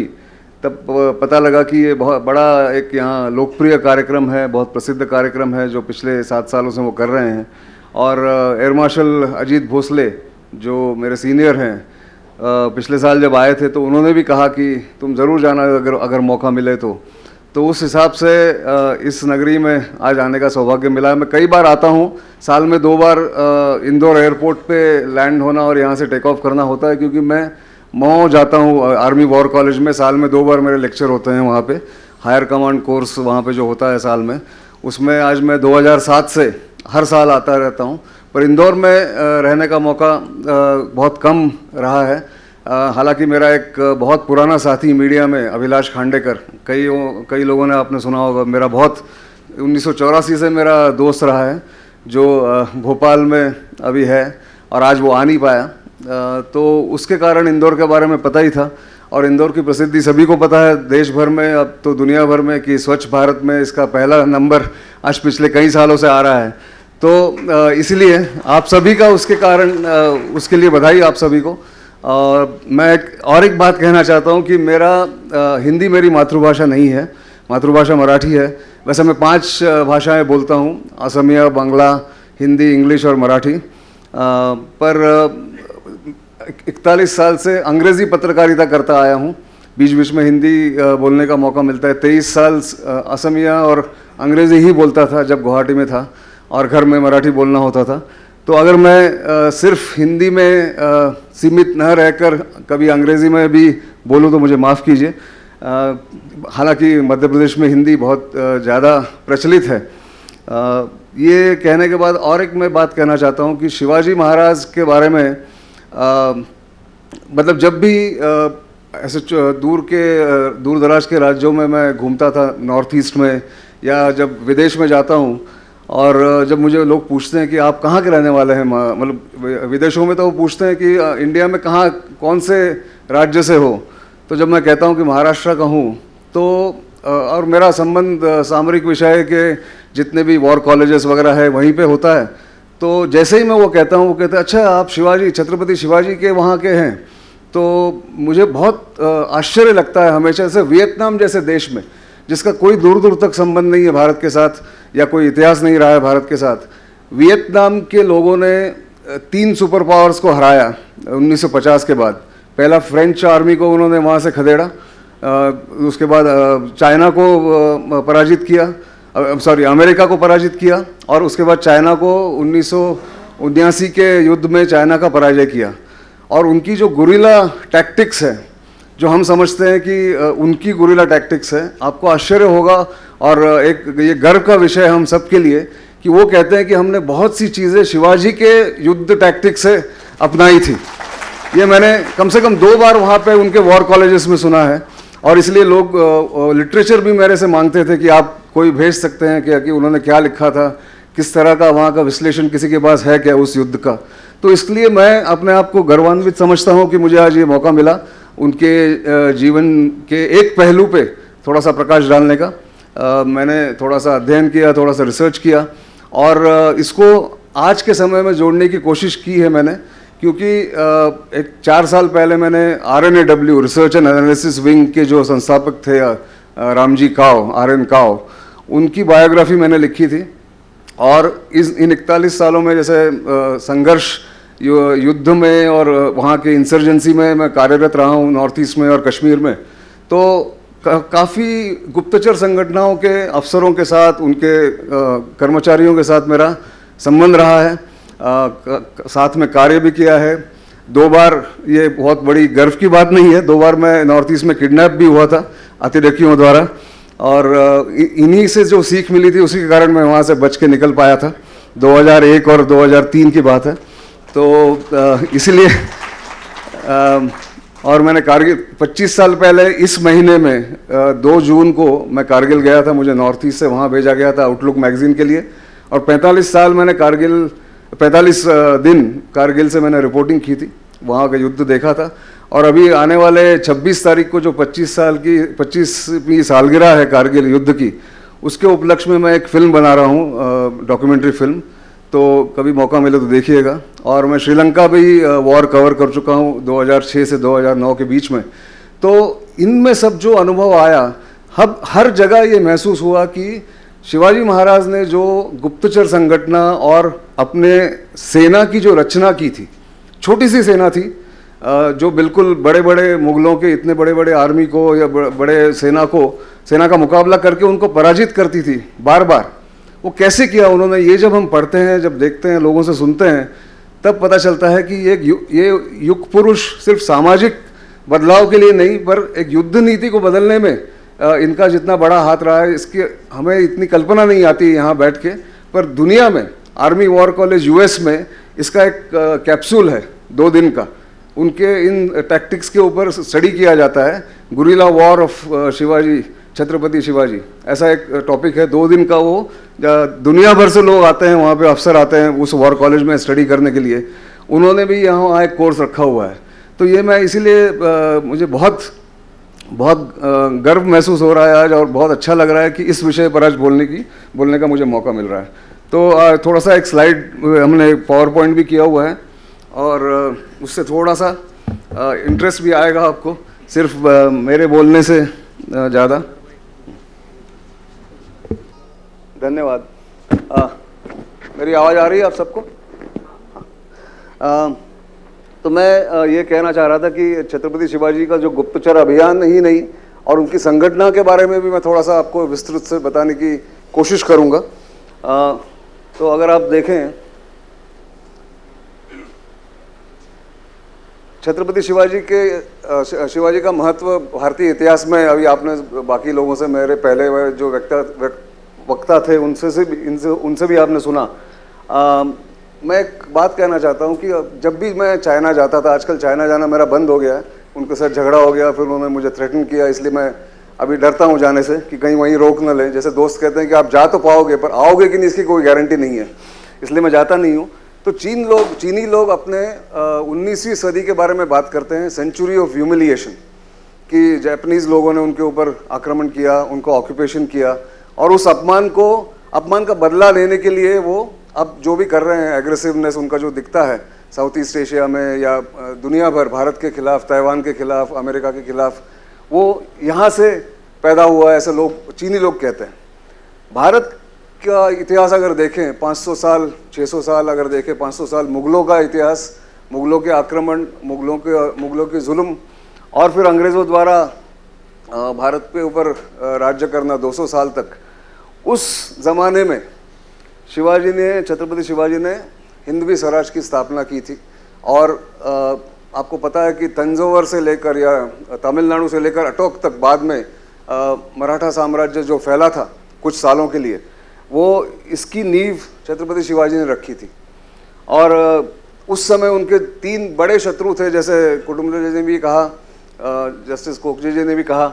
तब पता लगा कि ये बहुत बड़ा एक यहाँ लोकप्रिय कार्यक्रम है, बहुत प्रसिद्ध कार्यक्रम है जो पिछले 7 सालों से वो कर रहे हैं। और एयर मार्शल अजीत भोसले जो मेरे सीनियर हैं, पिछले साल जब आए थे तो उन्होंने भी कहा कि तुम ज़रूर जाना अगर मौका मिले तो उस हिसाब से इस नगरी में आज आने का सौभाग्य मिला। मैं कई बार आता हूँ, साल में 2 बार इंदौर एयरपोर्ट पे लैंड होना और यहाँ से टेक ऑफ करना होता है, क्योंकि मैं मऊ जाता हूँ आर्मी वॉर कॉलेज में। साल में 2 बार मेरे लेक्चर होते हैं वहाँ पे, हायर कमांड कोर्स वहाँ पे जो होता है साल में, उसमें आज मैं 2007 से हर साल आता रहता हूँ। पर इंदौर में रहने का मौका बहुत कम रहा है। हालांकि मेरा एक बहुत पुराना साथी मीडिया में अभिलाष खांडेकर, कई लोगों ने आपने सुना होगा, मेरा बहुत 1984 से मेरा दोस्त रहा है, जो भोपाल में अभी है और आज वो आ नहीं पाया। तो उसके कारण इंदौर के बारे में पता ही था। और इंदौर की प्रसिद्धि सभी को पता है देश भर में, अब तो दुनिया भर में, कि स्वच्छ भारत में इसका पहला नंबर आज पिछले कई सालों से आ रहा है। तो इसलिए आप सभी का उसके कारण उसके लिए बधाई आप सभी को। मैं एक बात कहना चाहता हूँ कि हिंदी मेरी मातृभाषा नहीं है, मातृभाषा मराठी है। वैसे मैं 5 भाषाएं बोलता हूँ, असमिया, बांग्ला, हिंदी, इंग्लिश और मराठी। पर 41 साल से अंग्रेज़ी पत्रकारिता करता आया हूँ, बीच बीच में हिंदी बोलने का मौका मिलता है। 23 साल असमिया और अंग्रेज़ी ही बोलता था जब गुवाहाटी में था, और घर में मराठी बोलना होता था। तो अगर मैं सिर्फ हिंदी में सीमित न रहकर कभी अंग्रेज़ी में भी बोलूँ तो मुझे माफ़ कीजिए। हालांकि मध्य प्रदेश में हिंदी बहुत ज़्यादा प्रचलित है। ये कहने के बाद और एक मैं बात कहना चाहता हूँ कि शिवाजी महाराज के बारे में मतलब जब भी ऐसे दूर दराज के राज्यों में मैं घूमता था, नॉर्थ ईस्ट में, या जब विदेश में जाता हूँ, और जब मुझे लोग पूछते हैं कि आप कहाँ के रहने वाले हैं, मतलब विदेशों में तो वो पूछते हैं कि इंडिया में कौन से राज्य से हो, तो जब मैं कहता हूँ कि महाराष्ट्र का हूँ, तो और मेरा संबंध सामरिक विषय के जितने भी वॉर कॉलेजेस वगैरह है वहीं पे होता है, तो जैसे ही मैं वो कहता हूँ, वो कहते हैं अच्छा आप छत्रपति शिवाजी के वहाँ के हैं। तो मुझे बहुत आश्चर्य लगता है हमेशा से, वियतनाम जैसे देश में जिसका कोई दूर दूर तक संबंध नहीं है भारत के साथ, या कोई इतिहास नहीं रहा है भारत के साथ, वियतनाम के लोगों ने 3 सुपर पावर्स को हराया 1950 के बाद। पहला फ्रेंच आर्मी को उन्होंने वहाँ से खदेड़ा, उसके बाद चाइना को पराजित किया, अमेरिका को पराजित किया, और उसके बाद चाइना को 1979 के युद्ध में चाइना का पराजय किया। और उनकी जो गुरिल्ला टैक्टिक्स है, जो हम समझते हैं कि उनकी गुरिल्ला टैक्टिक्स है, आपको आश्चर्य होगा और ये गर्व का विषय हम सब के लिए कि वो कहते हैं कि हमने बहुत सी चीज़ें शिवाजी के युद्ध टैक्टिक्स से अपनाई थी। ये मैंने कम से कम 2 बार वहाँ पे उनके वॉर कॉलेजेस में सुना है, और इसलिए लोग लिटरेचर भी मेरे से मांगते थे कि आप कोई भेज सकते हैं क्या, कि उन्होंने क्या लिखा था, किस तरह का वहाँ का विश्लेषण किसी के पास है क्या उस युद्ध का। तो इसलिए मैं अपने आप को गर्वान्वित समझता हूँ कि मुझे आज ये मौका मिला उनके जीवन के एक पहलू पे थोड़ा सा प्रकाश डालने का। मैंने थोड़ा सा अध्ययन किया, थोड़ा सा रिसर्च किया, और इसको आज के समय में जोड़ने की कोशिश की है मैंने, क्योंकि एक 4 साल पहले मैंने RNAW research and analysis wing के जो संस्थापक थे रामजी काव, RN काव, उनकी बायोग्राफी मैंने लिखी थी। और इन 41 सालों में जैसे संघर्ष युद्ध में और वहाँ के इंसर्जेंसी में मैं कार्यरत रहा हूँ नॉर्थ ईस्ट में और कश्मीर में, तो काफ़ी गुप्तचर संगठनों के अफसरों के साथ, उनके कर्मचारियों के साथ मेरा संबंध रहा है, साथ में कार्य भी किया है। 2 बार, ये बहुत बड़ी गर्व की बात नहीं है, 2 बार मैं नॉर्थ ईस्ट में किडनैप भी हुआ था अतिरेकियों द्वारा, और इन्हीं से जो सीख मिली थी उसी के कारण मैं वहाँ से बच के निकल पाया था। 2001 और 2003 की बात है। तो इसलिए और मैंने कारगिल 25 साल पहले इस महीने में 2 जून को मैं कारगिल गया था। मुझे नॉर्थ ईस्ट से वहाँ भेजा गया था आउटलुक मैगजीन के लिए, और 45 दिन कारगिल से मैंने रिपोर्टिंग की थी, वहाँ का युद्ध देखा था। और अभी आने वाले 26 तारीख को जो 25वीं सालगिरह है कारगिल युद्ध की, उसके उपलक्ष्य में मैं एक फ़िल्म बना रहा हूँ, डॉक्यूमेंट्री फिल्म। तो कभी मौका मिले तो देखिएगा। और मैं श्रीलंका भी वॉर कवर कर चुका हूँ 2006 से 2009 के बीच में। तो इनमें सब जो अनुभव आया, हर जगह ये महसूस हुआ कि शिवाजी महाराज ने जो गुप्तचर संगठना और अपने सेना की जो रचना की थी, छोटी सी सेना थी जो बिल्कुल बड़े बड़े मुगलों के इतने बड़े बड़े आर्मी को या बड़े सेना का मुकाबला करके उनको पराजित करती थी बार बार। वो कैसे किया उन्होंने, ये जब हम पढ़ते हैं, जब देखते हैं, लोगों से सुनते हैं, तब पता चलता है कि ये युग पुरुष सिर्फ सामाजिक बदलाव के लिए नहीं, पर एक युद्ध नीति को बदलने में इनका जितना बड़ा हाथ रहा है, इसकी हमें इतनी कल्पना नहीं आती यहाँ बैठ के। पर दुनिया में आर्मी वॉर कॉलेज यूएस में इसका एक कैप्सूल है 2 दिन का, उनके इन टैक्टिक्स के ऊपर स्टडी किया जाता है। Guerrilla war of Shivaji, Chhatrapati Shivaji, ऐसा एक टॉपिक है। 2 दिन का वो, दुनिया भर से लोग आते हैं वहाँ पे, अफसर आते हैं उस वॉर कॉलेज में स्टडी करने के लिए। उन्होंने भी यहाँ एक कोर्स रखा हुआ है। तो ये मैं इसीलिए मुझे बहुत गर्व महसूस हो रहा है आज, और बहुत अच्छा लग रहा है कि इस विषय पर आज बोलने का मुझे मौका मिल रहा है। तो थोड़ा सा एक स्लाइड हमने पावर पॉइंट भी किया हुआ है, और उससे थोड़ा सा इंटरेस्ट भी आएगा आपको, सिर्फ मेरे बोलने से ज़्यादा। धन्यवाद। मेरी आवाज़ आ रही है आप सबको? तो मैं ये कहना चाह रहा था कि छत्रपति शिवाजी का जो गुप्तचर अभियान ही नहीं, और उनकी संगठना के बारे में भी मैं थोड़ा सा आपको विस्तृत से बताने की कोशिश करूँगा। तो अगर आप देखें, छत्रपति शिवाजी का महत्व भारतीय इतिहास में, अभी आपने बाकी लोगों से, मेरे पहले जो वक्ता थे उनसे भी आपने सुना। मैं एक बात कहना चाहता हूँ कि जब भी मैं चाइना जाता था, आजकल चाइना जाना मेरा बंद हो गया है, उनके साथ झगड़ा हो गया, फिर उन्होंने मुझे थ्रेटन किया, इसलिए मैं अभी डरता हूँ जाने से कि कहीं वहीं रोक न लें। जैसे दोस्त कहते हैं कि आप जा तो पाओगे, पर आओगे कि नहीं इसकी कोई गारंटी नहीं है, इसलिए मैं जाता नहीं हूँ। तो चीनी लोग अपने 19वीं सदी के बारे में बात करते हैं, सेंचुरी ऑफ ह्यूमिलिएशन, कि जापानीज़ लोगों ने उनके ऊपर आक्रमण किया, उनको ऑक्यूपेशन किया, और उस अपमान का बदला लेने के लिए वो अब जो भी कर रहे हैं, एग्रेसिवनेस उनका जो दिखता है साउथ ईस्ट एशिया में या दुनिया भर, भारत के खिलाफ, ताइवान के खिलाफ, अमेरिका के खिलाफ, वो यहाँ से पैदा हुआ है, ऐसे चीनी लोग कहते हैं। भारत का इतिहास अगर देखें, 500 साल 600 साल अगर देखें, 500 साल मुगलों का इतिहास, मुगलों के आक्रमण, मुगलों के जुल्म, और फिर अंग्रेज़ों द्वारा भारत के ऊपर राज्य करना 200 साल तक। उस ज़माने में छत्रपति शिवाजी ने हिंदवी स्वराज की स्थापना की थी। और आपको पता है कि तंजौर से लेकर या तमिलनाडु से लेकर अटोक तक बाद में मराठा साम्राज्य जो फैला था कुछ सालों के लिए, वो इसकी नींव छत्रपति शिवाजी ने रखी थी। और उस समय उनके 3 बड़े शत्रु थे, जैसे कुटुंबले जी ने भी कहा, जस्टिस कोकजे जी ने भी कहा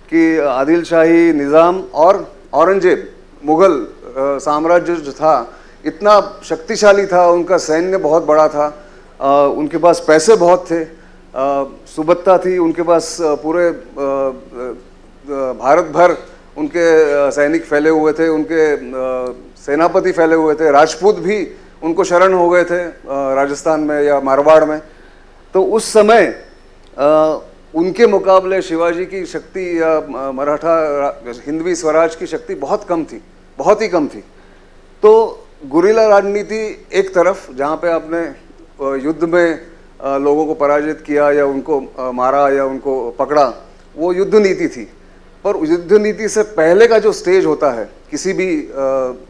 कि आदिल शाही निज़ाम और औरंगजेब। मुग़ल साम्राज्य जो था इतना शक्तिशाली था, उनका सैन्य बहुत बड़ा था, उनके पास पैसे बहुत थे, सुबत्ता थी उनके पास, पूरे भारत भर उनके सैनिक फैले हुए थे, उनके सेनापति फैले हुए थे, राजपूत भी उनको शरण हो गए थे राजस्थान में या मारवाड़ में। तो उस समय उनके मुकाबले शिवाजी की शक्ति या मराठा हिंदवी स्वराज की शक्ति बहुत कम थी, बहुत ही कम थी। तो गुरिल्ला राजनीति एक तरफ, जहाँ पे आपने युद्ध में लोगों को पराजित किया या उनको मारा या उनको पकड़ा, वो युद्ध नीति थी। पर युद्ध नीति से पहले का जो स्टेज होता है किसी भी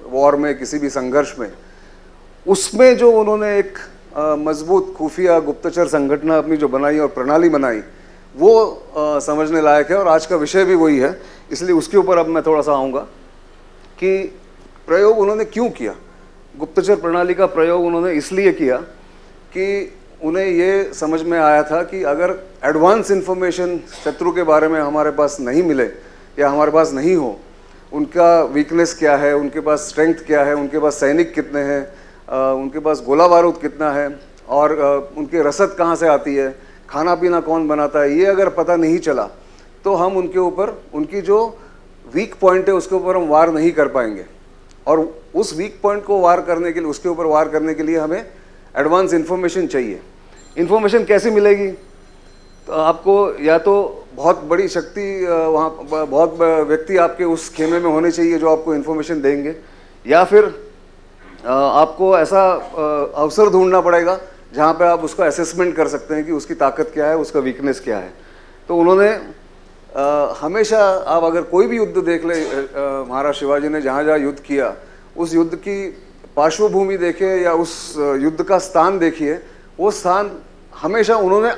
वॉर में, किसी भी संघर्ष में, उसमें जो उन्होंने एक मजबूत खुफिया गुप्तचर संगठन अपनी जो बनाई और प्रणाली बनाई, वो समझने लायक है और आज का विषय भी वही है, इसलिए उसके ऊपर अब मैं थोड़ा सा आऊँगा कि प्रयोग उन्होंने क्यों किया। गुप्तचर प्रणाली का प्रयोग उन्होंने इसलिए किया कि उन्हें ये समझ में आया था कि अगर एडवांस इंफॉर्मेशन शत्रु के बारे में हमारे पास नहीं मिले या हमारे पास नहीं हो, उनका वीकनेस क्या है, उनके पास स्ट्रेंथ क्या है, उनके पास सैनिक कितने हैं, उनके पास गोला बारूद कितना है और उनकी रसद कहाँ से आती है, खाना पीना कौन बनाता है, ये अगर पता नहीं चला तो हम उनके ऊपर, उनकी जो वीक पॉइंट है उसके ऊपर हम वार नहीं कर पाएंगे। और उस वीक पॉइंट को वार करने के लिए, उसके ऊपर वार करने के लिए हमें एडवांस इन्फॉर्मेशन चाहिए। इन्फॉर्मेशन कैसे मिलेगी? तो आपको या तो बहुत बड़ी शक्ति वहाँ, बहुत व्यक्ति आपके उस खेमे में होने चाहिए जो आपको इन्फॉर्मेशन देंगे, या फिर आपको ऐसा अवसर ढूंढना पड़ेगा जहाँ पे आप उसका असेसमेंट कर सकते हैं कि उसकी ताकत क्या है, उसका वीकनेस क्या है। तो उन्होंने हमेशा, आप अगर कोई भी युद्ध देख ले, महाराज शिवाजी ने जहाँ जहाँ युद्ध किया, उस युद्ध की पार्श्वभूमि देखे या उस युद्ध का स्थान देखिए, वो स्थान हमेशा उन्होंने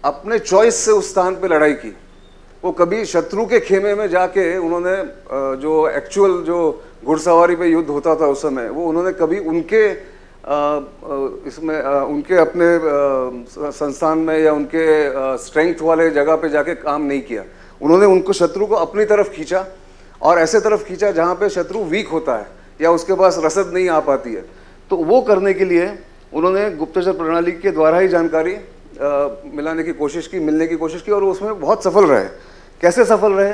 अपने चॉइस से उस स्थान पे लड़ाई की। वो कभी शत्रु के खेमे में जाके उन्होंने जो एक्चुअल जो घुड़सवारी पे युद्ध होता था उस समय, वो उन्होंने कभी उनके इसमें उनके अपने संस्थान में या उनके स्ट्रेंथ वाले जगह पे जाके काम नहीं किया। उन्होंने उनको, शत्रु को अपनी तरफ खींचा और ऐसे तरफ खींचा जहाँ पे शत्रु वीक होता है या उसके पास रसद नहीं आ पाती है। तो वो करने के लिए उन्होंने गुप्तचर प्रणाली के द्वारा ही जानकारी मिलाने की कोशिश की, मिलने की कोशिश की, और उसमें बहुत सफल रहे। कैसे सफल रहे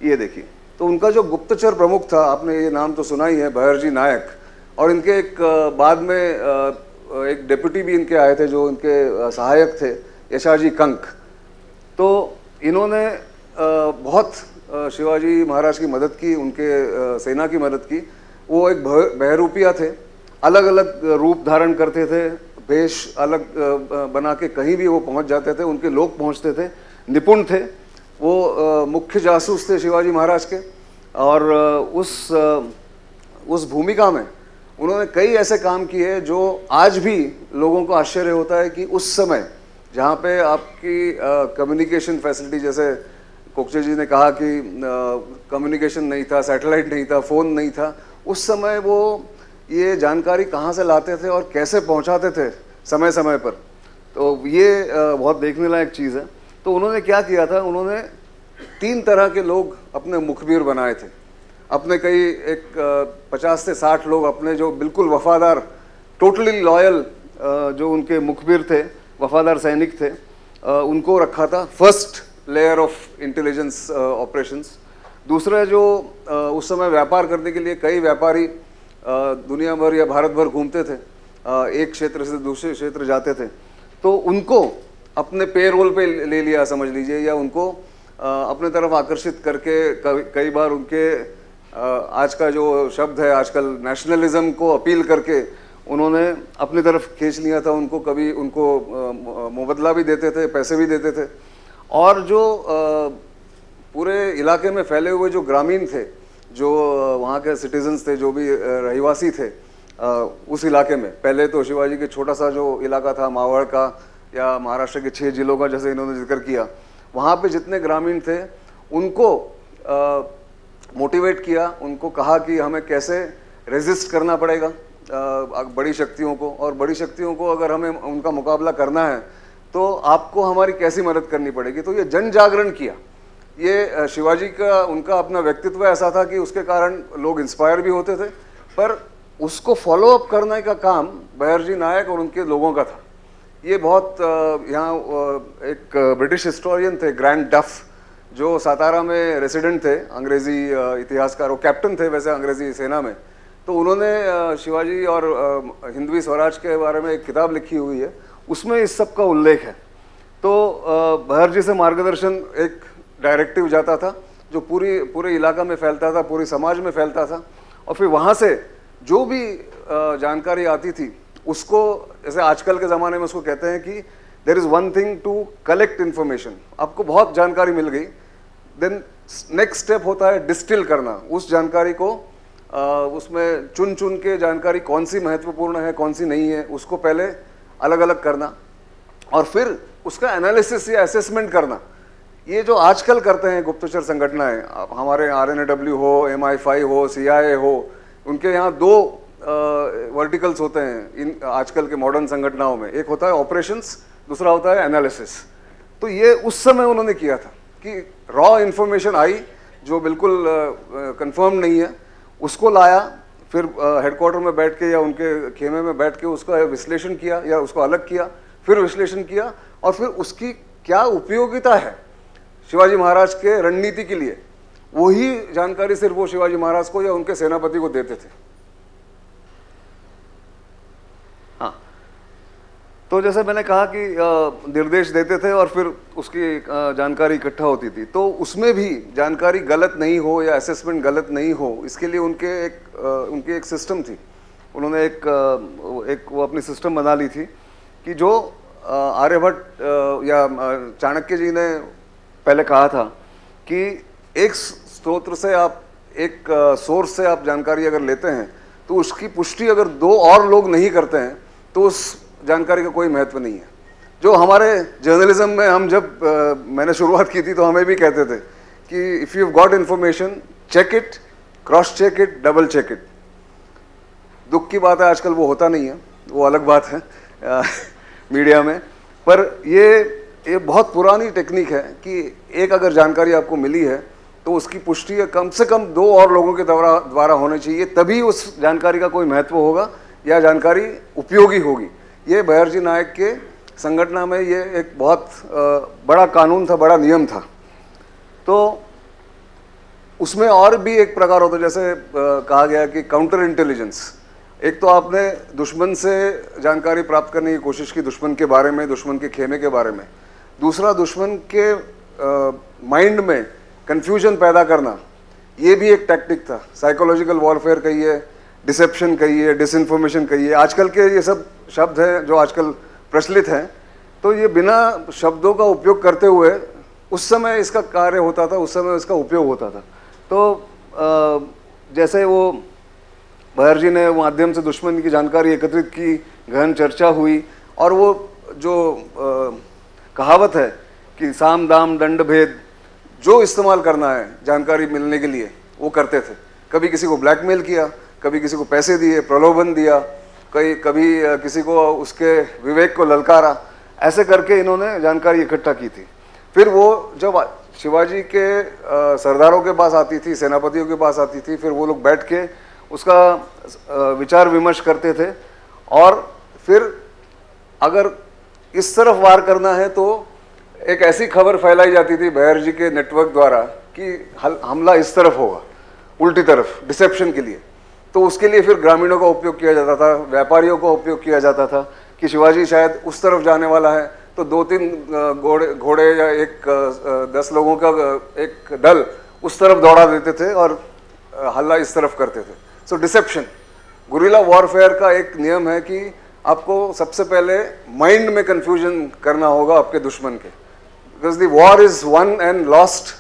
ये देखिए। तो उनका जो गुप्तचर प्रमुख था, आपने ये नाम तो सुना ही है, भैरजी नायक, और इनके एक बाद में एक डेप्यूटी भी इनके आए थे जो इनके सहायक थे, यशाजी कंक। तो इन्होंने बहुत शिवाजी महाराज की मदद की, उनके सेना की मदद की। वो एक बहरूपिया थे, अलग अलग रूप धारण करते थे, वेश अलग बना के कहीं भी वो पहुंच जाते थे, उनके लोग पहुंचते थे, निपुण थे। वो मुख्य जासूस थे शिवाजी महाराज के, और उस भूमिका में उन्होंने कई ऐसे काम किए जो आज भी लोगों को आश्चर्य होता है कि उस समय जहाँ पे आपकी कम्युनिकेशन फैसिलिटी, जैसे कोकचे जी ने कहा कि कम्युनिकेशन नहीं था, सैटेलाइट नहीं था, फ़ोन नहीं था, उस समय वो ये जानकारी कहाँ से लाते थे और कैसे पहुँचाते थे समय समय पर। तो ये बहुत देखने लायक चीज़ है। तो उन्होंने क्या किया था, उन्होंने 3 तरह के लोग अपने मुखबिर बनाए थे। अपने कई एक 50 से 60 लोग अपने जो बिल्कुल वफादार, टोटली लॉयल जो उनके मुखबिर थे, वफादार सैनिक थे, उनको रखा था first layer of intelligence operations. दूसरा जो उस समय व्यापार करने के लिए कई व्यापारी दुनिया भर या भारत भर घूमते थे, एक क्षेत्र से दूसरे क्षेत्र जाते थे, तो उनको अपने पेरोल पे ले लिया समझ लीजिए, या उनको अपने तरफ आकर्षित करके कई बार उनके आज का जो शब्द है आजकल नेशनलिज्म को अपील करके उन्होंने अपनी तरफ खींच लिया था उनको। कभी उनको मुबदला भी देते थे, पैसे भी देते थे। और जो पूरे इलाके में फैले हुए जो ग्रामीण थे, जो वहाँ के सिटीजन्स थे, जो भी रहिवासी थे उस इलाके में, पहले तो शिवाजी के छोटा सा जो इलाका था मावड़ का या महाराष्ट्र के 6 जिलों का जैसे इन्होंने जिक्र किया, वहाँ पे जितने ग्रामीण थे उनको मोटिवेट किया, उनको कहा कि हमें कैसे रेजिस्ट करना पड़ेगा बड़ी शक्तियों को, और बड़ी शक्तियों को अगर हमें उनका मुकाबला करना है तो आपको हमारी कैसी मदद करनी पड़ेगी। तो ये जन जागरण किया। ये शिवाजी का, उनका अपना व्यक्तित्व ऐसा था कि उसके कारण लोग इंस्पायर भी होते थे, पर उसको फॉलो अप करने का काम भैरजी नायक और उनके लोगों का था। ये बहुत यहाँ एक ब्रिटिश हिस्टोरियन थे ग्रैंड डफ, जो सातारा में रेसिडेंट थे, अंग्रेज़ी इतिहासकार, वो कैप्टन थे वैसे अंग्रेज़ी सेना में। तो उन्होंने शिवाजी और हिंदवी स्वराज के बारे में एक किताब लिखी हुई है, उसमें इस सब का उल्लेख है। तो भैरजी से मार्गदर्शन, एक डायरेक्टिव जाता था जो पूरे इलाका में फैलता था, पूरी समाज में फैलता था, और फिर वहाँ से जो भी जानकारी आती थी उसको, जैसे आजकल के ज़माने में उसको कहते हैं कि there is one thing to collect information. आपको बहुत जानकारी मिल गई, देन नेक्स्ट स्टेप होता है डिस्टिल करना उस जानकारी को, उसमें चुन चुन के जानकारी कौन सी महत्वपूर्ण है कौन सी नहीं है उसको पहले अलग अलग करना, और फिर उसका एनालिसिस या असेसमेंट करना, ये जो आजकल करते हैं गुप्तचर संगठनाएं, हमारे RNAW हो, MI5 हो, CIA हो, उनके यहाँ दो वर्टिकल्स होते हैं इन आजकल के मॉडर्न संगठनाओं में। एक होता है ऑपरेशंस, दूसरा होता है एनालिसिस। तो ये उस समय उन्होंने किया था कि रॉ इन्फॉर्मेशन आई जो बिल्कुल कंफर्म नहीं है, उसको लाया, फिर हेडक्वार्टर में बैठ के या उनके खेमे में बैठ के उसका विश्लेषण किया या उसको अलग किया, फिर विश्लेषण किया, और फिर उसकी क्या उपयोगिता है शिवाजी महाराज के रणनीति के लिए, वही जानकारी सिर्फ वो शिवाजी महाराज को या उनके सेनापति को देते थे। हाँ, तो जैसे मैंने कहा कि निर्देश देते थे और फिर उसकी जानकारी इकट्ठा होती थी, तो उसमें भी जानकारी गलत नहीं हो या असेसमेंट गलत नहीं हो, इसके लिए उनकी एक सिस्टम थी। उन्होंने एक वो अपनी सिस्टम बना ली थी कि जो आर्यभट्ट या चाणक्य जी ने पहले कहा था कि एक स्रोत से आप, एक सोर्स से आप जानकारी अगर लेते हैं तो उसकी पुष्टि अगर दो और लोग नहीं करते हैं तो उस जानकारी का कोई महत्व नहीं है। जो हमारे जर्नलिज्म में हम जब मैंने शुरुआत की थी तो हमें भी कहते थे कि if you got information, check it, cross check it, double check it. दुख की बात है आजकल वो होता नहीं है, वो अलग बात है मीडिया में, पर ये बहुत पुरानी टेक्निक है कि एक अगर जानकारी आपको मिली है तो उसकी पुष्टि कम से कम दो और लोगों के द्वारा होनी चाहिए, तभी उस जानकारी का कोई महत्व होगा या जानकारी उपयोगी होगी। ये बहरजी नायक के संगठना में ये एक बहुत बड़ा कानून था, बड़ा नियम था। तो उसमें और भी एक प्रकार होता है, जैसे कहा गया कि काउंटर इंटेलिजेंस। एक तो आपने दुश्मन से जानकारी प्राप्त करने की कोशिश की, दुश्मन के बारे में, दुश्मन के खेमे के बारे में। दूसरा, दुश्मन के माइंड में कंफ्यूजन पैदा करना, ये भी एक टैक्टिक था। साइकोलॉजिकल वॉरफेयर कहिए, डिसेप्शन कहिए, डिसइंफॉर्मेशन कहिए, आजकल के ये सब शब्द हैं जो आजकल प्रचलित हैं। तो ये बिना शब्दों का उपयोग करते हुए उस समय इसका कार्य होता था, उस समय इसका उपयोग होता था। तो जैसे वो बहरजी ने माध्यम से दुश्मन की जानकारी एकत्रित की, गहन चर्चा हुई, और वो जो कहावत है कि साम दाम दंड भेद जो इस्तेमाल करना है जानकारी मिलने के लिए वो करते थे। कभी किसी को ब्लैकमेल किया, कभी किसी को पैसे दिए, प्रलोभन दिया, कभी किसी को उसके विवेक को ललकारा, ऐसे करके इन्होंने जानकारी इकट्ठा की थी। फिर वो जब शिवाजी के सरदारों के पास आती थी, सेनापतियों के पास आती थी, फिर वो लोग बैठ के उसका विचार विमर्श करते थे, और फिर अगर इस तरफ वार करना है तो एक ऐसी खबर फैलाई जाती थी बहरजी के नेटवर्क द्वारा कि हमला इस तरफ होगा, उल्टी तरफ, डिसेप्शन के लिए। तो उसके लिए फिर ग्रामीणों का उपयोग किया जाता था, व्यापारियों का उपयोग किया जाता था कि शिवाजी शायद उस तरफ जाने वाला है, तो 2-3 घोड़े या 10 लोगों का एक दल उस तरफ दौड़ा देते थे और हल्ला इस तरफ करते थे। सो डिसेप्शन, गुरिल्ला वॉरफेयर का एक नियम है कि आपको सबसे पहले माइंड में कंफ्यूजन करना होगा आपके दुश्मन के, because the war is one and lost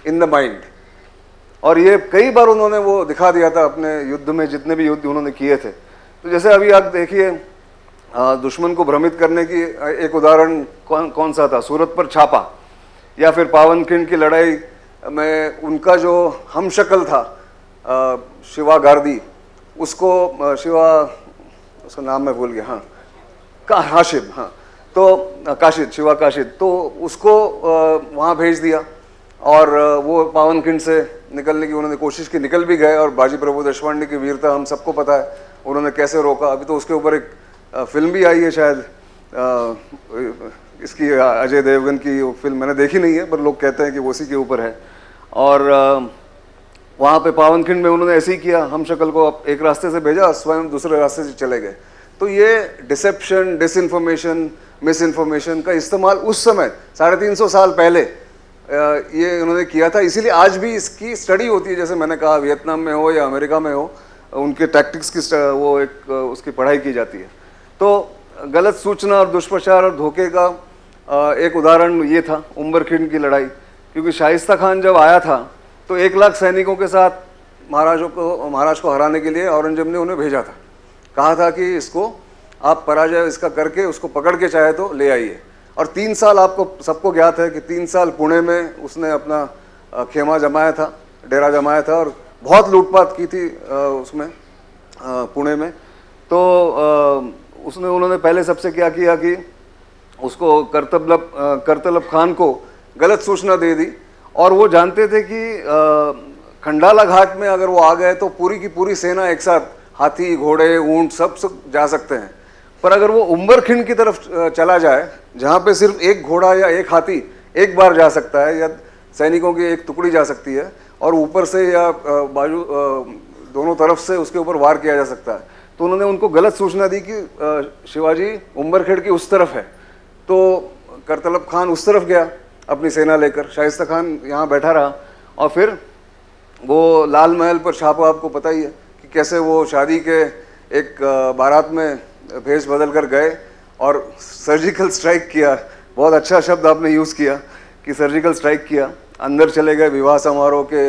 in the mind. और ये कई बार उन्होंने वो दिखा दिया था अपने युद्ध में, जितने भी युद्ध उन्होंने किए थे। तो जैसे अभी आप देखिए, दुश्मन को भ्रमित करने की एक उदाहरण कौन सा था, सूरत पर छापा, या फिर पावनखिंड की लड़ाई में उनका जो हमशक्ल था शिवा गार्दी, उसको उसका नाम मैं भूल गया, हाँ, काशिद, हाँ, तो काशिद, शिवा काशिद, तो उसको वहाँ भेज दिया और वो पावनखिंड से निकलने की उन्होंने कोशिश की, निकल भी गए, और बाजी प्रभु देशपांडे की वीरता हम सबको पता है, उन्होंने कैसे रोका। अभी तो उसके ऊपर एक फिल्म भी आई है शायद, इसकी अजय देवगन की फिल्म मैंने देखी नहीं है, पर लोग कहते हैं कि वो उसी के ऊपर है। और वहाँ पे पावनखिंड में उन्होंने ऐसे ही किया, हम शक्ल को एक रास्ते से भेजा, स्वयं दूसरे रास्ते से चले गए। तो ये डिसेप्शन, डिसइंफॉर्मेशन, मिस इन्फॉर्मेशन का इस्तेमाल उस समय 350 साल पहले ये उन्होंने किया था। इसीलिए आज भी इसकी स्टडी होती है, जैसे मैंने कहा, वियतनाम में हो या अमेरिका में हो, उनके टैक्टिक्स की वो एक उसकी पढ़ाई की जाती है। तो गलत सूचना और दुष्प्रचार और धोखे का एक उदाहरण ये था उम्बरखिंड की लड़ाई, क्योंकि शाइस्ता खान जब आया था तो 1 लाख सैनिकों के साथ महाराज को हराने के लिए औरंगजेब ने उन्हें भेजा था, कहा था कि इसको आप पराजय इसका करके उसको पकड़ के चाहे तो ले आइए। और 3 साल आपको सबको ज्ञात है कि 3 साल पुणे में उसने अपना खेमा जमाया था, डेरा जमाया था और बहुत लूटपाट की थी उसमें पुणे में। तो उन्होंने पहले सबसे क्या किया कि उसको करतलब खान को गलत सूचना दे दी और वो जानते थे कि खंडाला घाट में अगर वो आ गए तो पूरी की पूरी सेना एक साथ, हाथी घोड़े ऊंट सब जा सकते हैं, पर अगर वो उम्बरखिंड की तरफ चला जाए जहाँ पे सिर्फ एक घोड़ा या एक हाथी एक बार जा सकता है या सैनिकों की एक टुकड़ी जा सकती है और ऊपर से या बाजू दोनों तरफ से उसके ऊपर वार किया जा सकता है, तो उन्होंने उनको गलत सूचना दी कि शिवाजी उम्बरखेड़ की उस तरफ है। तो करतलब खान उस तरफ गया अपनी सेना लेकर, शाइस्ता खान यहाँ बैठा रहा और फिर वो लाल महल पर छापा, आपको पता ही है कि कैसे वो शादी के एक बारात में भेष बदल कर गए और सर्जिकल स्ट्राइक किया। बहुत अच्छा शब्द आपने यूज़ किया कि सर्जिकल स्ट्राइक किया, अंदर चले गए विवाह समारोह के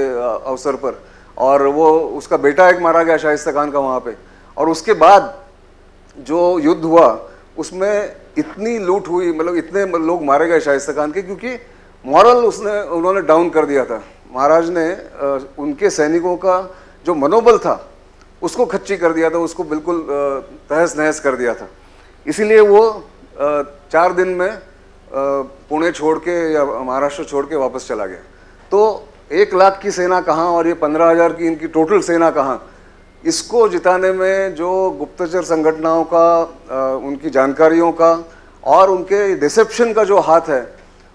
अवसर पर और वो उसका बेटा एक मारा गया शाइस्ता खान का वहाँ पे। और उसके बाद जो युद्ध हुआ उसमें इतनी लूट हुई, मतलब इतने लोग मारे गए शाइस्ता खान के, क्योंकि मॉरल उन्होंने डाउन कर दिया था। महाराज ने उनके सैनिकों का जो मनोबल था उसको खच्ची कर दिया था, उसको बिल्कुल तहस नहस कर दिया था। इसीलिए वो 4 दिन में पुणे छोड़ के या महाराष्ट्र छोड़ के वापस चला गया। तो 1 लाख की सेना कहाँ और ये 15,000 की इनकी टोटल सेना कहाँ, इसको जिताने में जो गुप्तचर संगठनों का, उनकी जानकारियों का और उनके डिसेप्शन का जो हाथ है,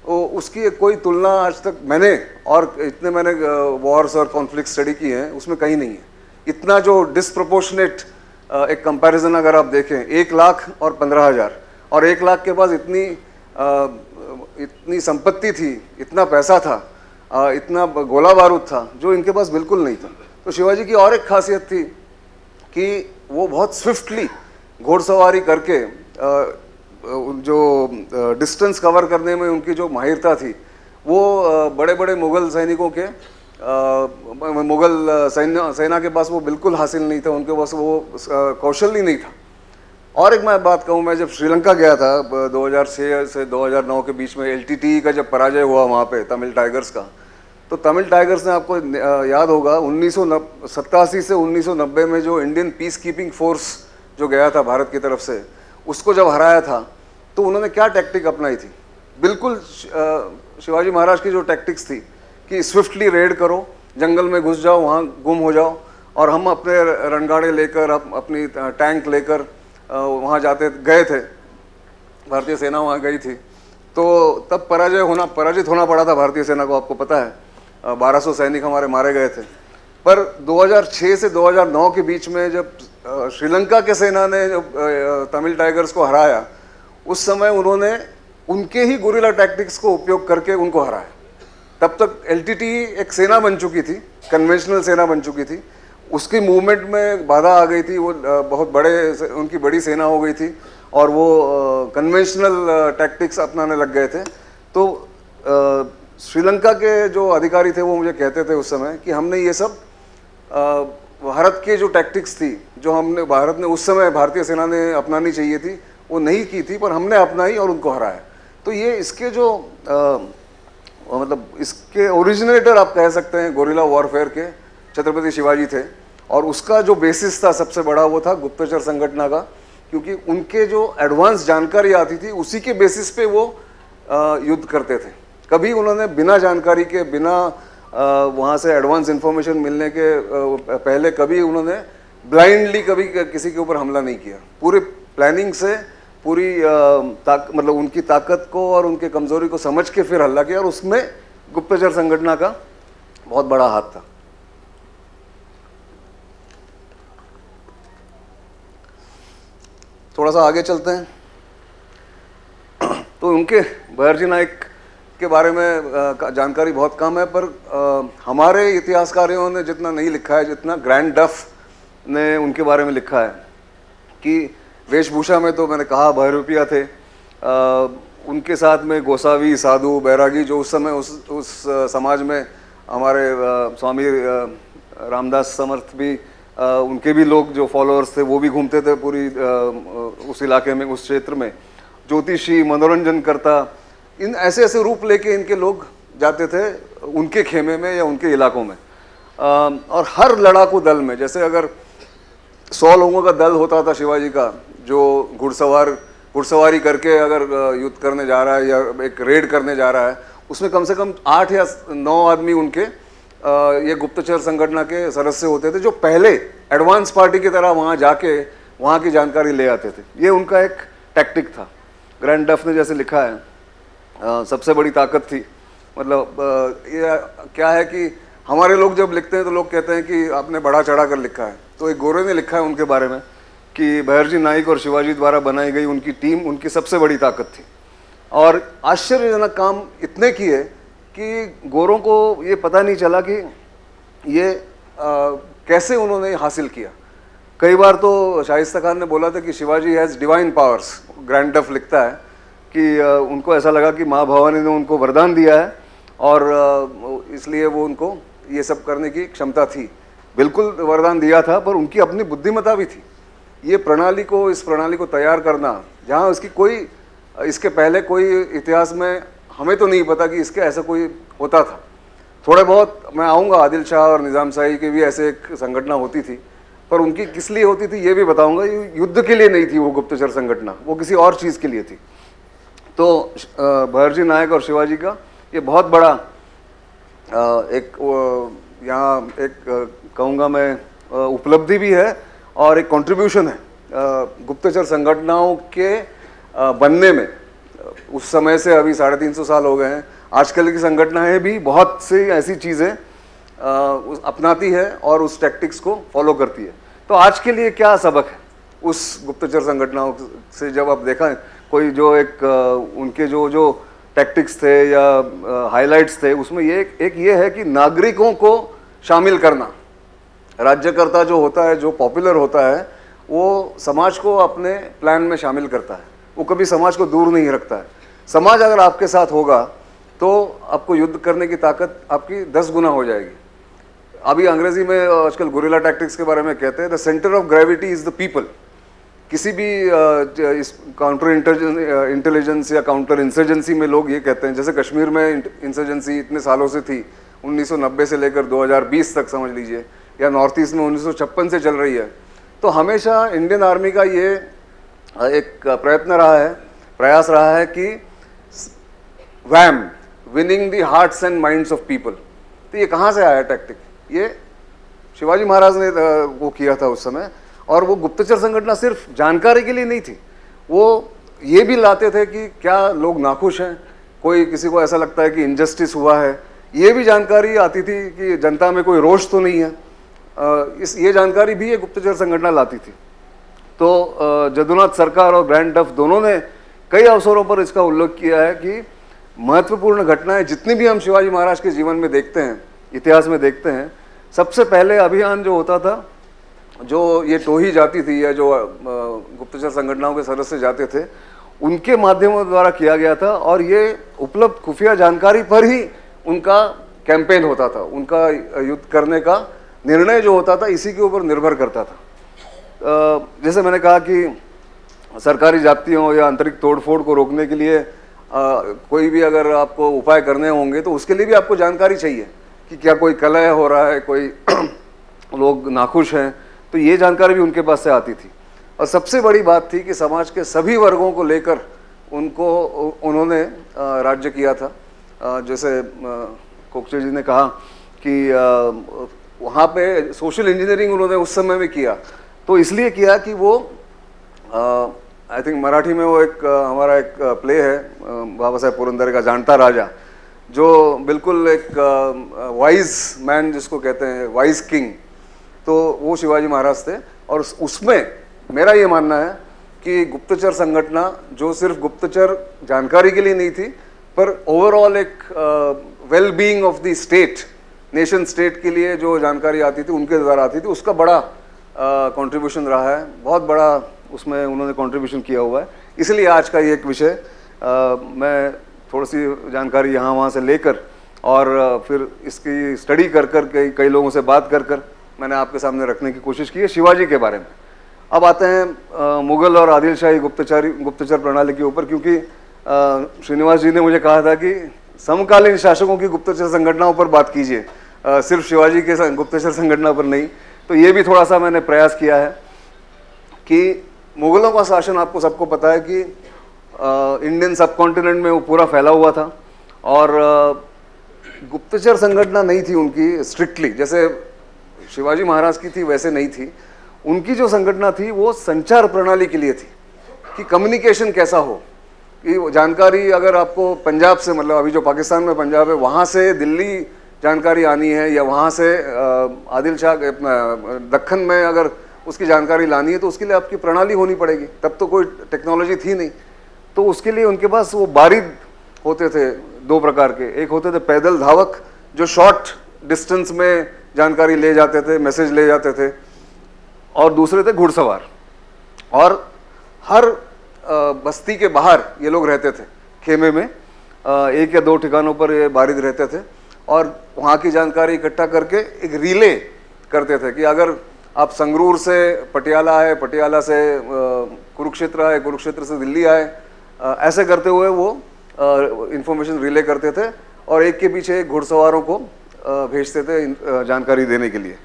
उसकी कोई तुलना आज तक मैंने वॉर्स और कॉन्फ्लिक्ट स्टडी की है उसमें कहीं नहीं है। इतना जो डिस्प्रपोर्शनेट एक कंपैरिजन अगर आप देखें, 1 लाख और 15,000, और 1 लाख के पास इतनी संपत्ति थी, इतना पैसा था, इतना गोला बारूद था जो इनके पास बिल्कुल नहीं था। तो शिवाजी की और एक खासियत थी कि वो बहुत स्विफ्टली घोड़सवारी करके जो डिस्टेंस कवर करने में उनकी जो माहिरता थी, वो बड़े बड़े मुग़ल सैनिकों के मुग़ल सेना के पास वो बिल्कुल हासिल नहीं था, उनके पास वो कौशल ही नहीं था। और एक मैं बात कहूँ, मैं जब श्रीलंका गया था 2006 से 2009 के बीच में, LTTE का जब पराजय हुआ वहाँ पे तमिल टाइगर्स का, तो तमिल टाइगर्स ने, आपको याद होगा 1987 से 1990 में जो इंडियन पीस कीपिंग फोर्स जो गया था भारत की तरफ से, उसको जब हराया था तो उन्होंने क्या टैक्टिक अपनाई थी, बिल्कुल शिवाजी महाराज की जो टैक्टिक्स थी कि स्विफ्टली रेड करो, जंगल में घुस जाओ, वहाँ गुम हो जाओ, और हम अपने रणगाड़े लेकर, अपनी टैंक लेकर वहाँ गए थे, भारतीय सेना वहाँ गई थी। तो तब पराजित होना पड़ा था भारतीय सेना को, आपको पता है 1200 सैनिक हमारे मारे गए थे। पर 2006 से 2009 के बीच में जब श्रीलंका के सेना ने जब तमिल टाइगर्स को हराया, उस समय उन्होंने उनके ही गुरिल्ला टैक्टिक्स को उपयोग करके उनको हराया। तब तक LTTE एक सेना बन चुकी थी, कन्वेंशनल सेना बन चुकी थी, उसकी मूवमेंट में बाधा आ गई थी, वो बहुत उनकी बड़ी सेना हो गई थी और वो कन्वेंशनल टैक्टिक्स अपनाने लग गए थे। तो श्रीलंका के जो अधिकारी थे वो मुझे कहते थे उस समय कि हमने ये सब भारत के जो टैक्टिक्स थी, जो भारत ने उस समय भारतीय सेना ने अपनानी चाहिए थी, वो नहीं की थी, पर हमने अपनाई और उनको हराया। तो ये इसके जो मतलब इसके ओरिजिनेटर आप कह सकते हैं गोरिल्ला वॉरफेयर के छत्रपति शिवाजी थे, और उसका जो बेसिस था सबसे बड़ा वो था गुप्तचर संगठन का, क्योंकि उनके जो एडवांस जानकारी आती थी उसी के बेसिस पे वो युद्ध करते थे। कभी उन्होंने बिना जानकारी के, बिना वहाँ से एडवांस इंफॉर्मेशन मिलने के पहले कभी उन्होंने ब्लाइंडली कभी किसी के ऊपर हमला नहीं किया। पूरे प्लानिंग से, पूरी मतलब उनकी ताकत को और उनके कमज़ोरी को समझ के फिर हमला किया, और उसमें गुप्तचर संगठन का बहुत बड़ा हाथ था। थोड़ा सा आगे चलते हैं। तो उनके बहरजी नायक के बारे में जानकारी बहुत कम है, पर हमारे इतिहासकारों ने जितना नहीं लिखा है, जितना ग्रैंड डफ ने उनके बारे में लिखा है कि वेशभूषा में तो मैंने कहा बहरूपिया थे, उनके साथ में गोसावी, साधु, बैरागी, जो उस समय उस समाज में हमारे स्वामी रामदास समर्थ भी, उनके भी लोग जो फॉलोअर्स थे वो भी घूमते थे पूरी उस इलाके में, उस क्षेत्र में। ज्योतिषी, मनोरंजन करता, इन ऐसे ऐसे रूप लेके इनके लोग जाते थे उनके खेमे में या उनके इलाकों में। और हर लड़ाकू दल में, जैसे अगर 100 लोगों का दल होता था शिवाजी का, जो घुड़सवारी करके अगर युद्ध करने जा रहा है या एक रेड करने जा रहा है, उसमें कम से कम 8 या 9 आदमी उनके ये गुप्तचर संगठन के सदस्य होते थे, जो पहले एडवांस पार्टी की तरह वहाँ जाके वहाँ की जानकारी ले आते थे। ये उनका एक टैक्टिक था। ग्रैंड डफ ने जैसे लिखा है सबसे बड़ी ताकत थी, मतलब ये क्या है कि हमारे लोग जब लिखते हैं तो लोग कहते हैं कि आपने बढ़ा चढ़ा कर लिखा है, तो एक गोरे ने लिखा है उनके बारे में कि बहरजी नाइक और शिवाजी द्वारा बनाई गई उनकी टीम उनकी सबसे बड़ी ताकत थी। और आश्चर्यजनक काम इतने किए कि गोरों को ये पता नहीं चला कि ये कैसे उन्होंने हासिल किया। कई बार तो शाइस्ता खान ने बोला था कि Shivaji has divine powers. Grand डफ लिखता है कि उनको ऐसा लगा कि माँ भवानी ने उनको वरदान दिया है और इसलिए वो उनको ये सब करने की क्षमता थी। बिल्कुल वरदान दिया था, पर उनकी अपनी बुद्धिमत्ता भी थी। ये प्रणाली को, इस प्रणाली को तैयार करना, जहाँ उसकी कोई, इसके पहले कोई इतिहास में हमें तो नहीं पता कि इसके ऐसा कोई होता था। थोड़े बहुत मैं आऊँगा, आदिल शाह और निज़ाम शाही की भी ऐसे एक संगठना होती थी, पर उनकी किस लिए होती थी ये भी बताऊँगा। युद्ध के लिए नहीं थी वो गुप्तचर संगठना, वो किसी और चीज़ के लिए थी। तो बहरजी नायक और शिवाजी का ये बहुत बड़ा एक यहाँ एक कहूँगा मैं उपलब्धि भी है और एक कंट्रीब्यूशन है गुप्तचर संगठनों के बनने में। उस समय से अभी 350 साल हो गए हैं। आजकल की संगठनाएं भी बहुत सी ऐसी चीज़ें अपनाती है और उस टैक्टिक्स को फॉलो करती है। तो आज के लिए क्या सबक है उस गुप्तचर संगठनों से, जब आप देखा कोई जो एक उनके जो टैक्टिक्स थे या हाइलाइट्स थे, उसमें एक ये है कि नागरिकों को शामिल करना। राज्यकर्ता जो होता है, जो पॉपुलर होता है, वो समाज को अपने प्लान में शामिल करता है, वो कभी समाज को दूर नहीं रखता है। समाज अगर आपके साथ होगा तो आपको युद्ध करने की ताकत आपकी 10 गुना हो जाएगी। अभी अंग्रेजी में आजकल गुरिल्ला टैक्टिक्स के बारे में कहते हैं the centre of gravity is the people. किसी भी इस काउंटर इंटेलिजेंस या काउंटर इंसर्जेंसी में लोग ये कहते हैं, जैसे कश्मीर में इंसर्जेंसी इतने सालों से थी, 1990 से लेकर 2020 तक समझ लीजिए, या नॉर्थ ईस्ट में 1956 से चल रही है। तो हमेशा इंडियन आर्मी का ये एक प्रयास रहा है कि वैम, winning the hearts and minds of people. तो ये कहाँ से आया टैक्टिक? ये शिवाजी महाराज ने वो किया था उस समय। और वो गुप्तचर संगठन सिर्फ जानकारी के लिए नहीं थी, वो ये भी लाते थे कि क्या लोग नाखुश हैं, कोई किसी को ऐसा लगता है कि इनजस्टिस हुआ है, ये भी जानकारी आती थी कि जनता में कोई रोष तो नहीं है। ये जानकारी भी ये गुप्तचर संगठन लाती थी। तो जदुनाथ सरकार और ग्रैंड डफ दोनों ने कई अवसरों पर इसका उल्लेख किया है कि महत्वपूर्ण घटनाएं जितनी भी हम शिवाजी महाराज के जीवन में देखते हैं, इतिहास में देखते हैं, सबसे पहले अभियान जो होता था, जो ये टोही जाती थी या जो गुप्तचर संगठनों के सदस्य जाते थे, उनके माध्यमों द्वारा किया गया था। और ये उपलब्ध खुफिया जानकारी पर ही उनका कैंपेन होता था, उनका युद्ध करने का निर्णय जो होता था इसी के ऊपर निर्भर करता था। जैसे मैंने कहा कि सरकारी जाप्तियों या आंतरिक तोड़फोड़ को रोकने के लिए कोई भी अगर आपको उपाय करने होंगे तो उसके लिए भी आपको जानकारी चाहिए कि क्या कोई कलह हो रहा है, कोई लोग नाखुश हैं, तो ये जानकारी भी उनके पास से आती थी। और सबसे बड़ी बात थी कि समाज के सभी वर्गों को लेकर उन्होंने राज्य किया था। जैसे कोकचे जी ने कहा कि वहाँ पे सोशल इंजीनियरिंग उन्होंने उस समय में किया, तो इसलिए किया कि वो आई थिंक मराठी में वो एक हमारा एक प्ले है बाबा साहेब पुरंदरे का, जानता राजा, जो बिल्कुल एक वाइज मैन जिसको कहते हैं, वाइज किंग, तो वो शिवाजी महाराज थे। और उसमें मेरा ये मानना है कि गुप्तचर संगठन जो सिर्फ गुप्तचर जानकारी के लिए नहीं थी, पर ओवरऑल एक well being of the state, nation state के लिए जो जानकारी आती थी उनके द्वारा आती थी, उसका बड़ा कंट्रीब्यूशन रहा है, बहुत बड़ा उसमें उन्होंने कंट्रीब्यूशन किया हुआ है। इसलिए आज का ये एक विषय मैं थोड़ी सी जानकारी यहाँ वहाँ से लेकर और फिर इसकी स्टडी कर कर कई लोगों से बात कर कर मैंने आपके सामने रखने की कोशिश की है शिवाजी के बारे में। अब आते हैं मुगल और आदिल शाही गुप्तचर प्रणाली के ऊपर, क्योंकि श्रीनिवास जी ने मुझे कहा था कि समकालीन शासकों की गुप्तचर संगठनाओं पर बात कीजिए, सिर्फ शिवाजी के गुप्तचर संगठना पर नहीं। तो ये भी थोड़ा सा मैंने प्रयास किया है कि मुगलों का शासन आपको सबको पता है कि इंडियन सब कॉन्टिनेंट में वो पूरा फैला हुआ था, और गुप्तचर संगठना नहीं थी उनकी स्ट्रिक्टली, जैसे शिवाजी महाराज की थी वैसे नहीं थी। उनकी जो संगठना थी वो संचार प्रणाली के लिए थी, कि कम्युनिकेशन कैसा हो, कि वो जानकारी अगर आपको पंजाब से, मतलब अभी जो पाकिस्तान में पंजाब है वहाँ से दिल्ली जानकारी आनी है, या वहाँ से आदिल शाह दक्कन में अगर उसकी जानकारी लानी है, तो उसके लिए आपकी प्रणाली होनी पड़ेगी। तब तो कोई टेक्नोलॉजी थी नहीं, तो उसके लिए उनके पास वो बारिद होते थे दो प्रकार के। एक होते थे पैदल धावक, जो शॉर्ट डिस्टेंस में जानकारी ले जाते थे, मैसेज ले जाते थे, और दूसरे थे घुड़सवार। और हर बस्ती के बाहर ये लोग रहते थे, खेमे में 1 या 2 ठिकानों पर ये बारिद रहते थे, और वहाँ की जानकारी इकट्ठा करके एक रिले करते थे कि अगर आप संगरूर से पटियाला आए, पटियाला से कुरुक्षेत्र आए, कुरुक्षेत्र से दिल्ली आए, ऐसे करते हुए वो इंफॉर्मेशन रिले करते थे, और एक के पीछे एक घुड़सवारों को भेजते थे जानकारी देने के लिए।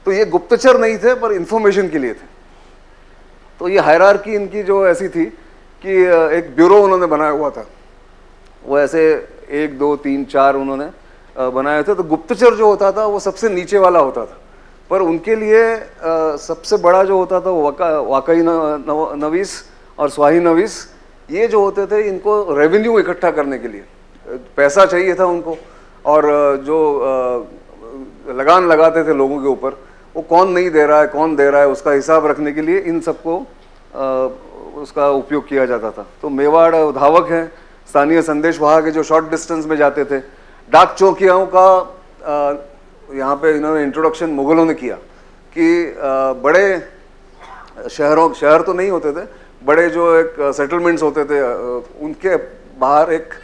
तो ये गुप्तचर नहीं थे, पर इंफॉर्मेशन के लिए थे। तो ये हायरार्की इनकी जो ऐसी थी कि एक ब्यूरो उन्होंने बनाया हुआ था, वो ऐसे 1, 2, 3, 4 उन्होंने बनाए थे। तो गुप्तचर जो होता था वो सबसे नीचे वाला होता था, पर उनके लिए सबसे बड़ा जो होता था वो वाकई नवीस और स्वाही नवीस, ये जो होते थे इनको रेवेन्यू इकट्ठा करने के लिए पैसा चाहिए था उनको, और जो लगान लगाते थे लोगों के ऊपर, वो कौन नहीं दे रहा है, कौन दे रहा है, उसका हिसाब रखने के लिए इन सबको उसका उपयोग किया जाता था। तो मेवाड़ धावक हैं, स्थानीय संदेश वहाँ के जो शॉर्ट डिस्टेंस में जाते थे। डाक चौकियाओं का यहाँ पे इन्होंने इंट्रोडक्शन मुगलों ने किया कि बड़े शहर तो नहीं होते थे, बड़े जो एक सेटलमेंट्स होते थे, उनके बाहर एक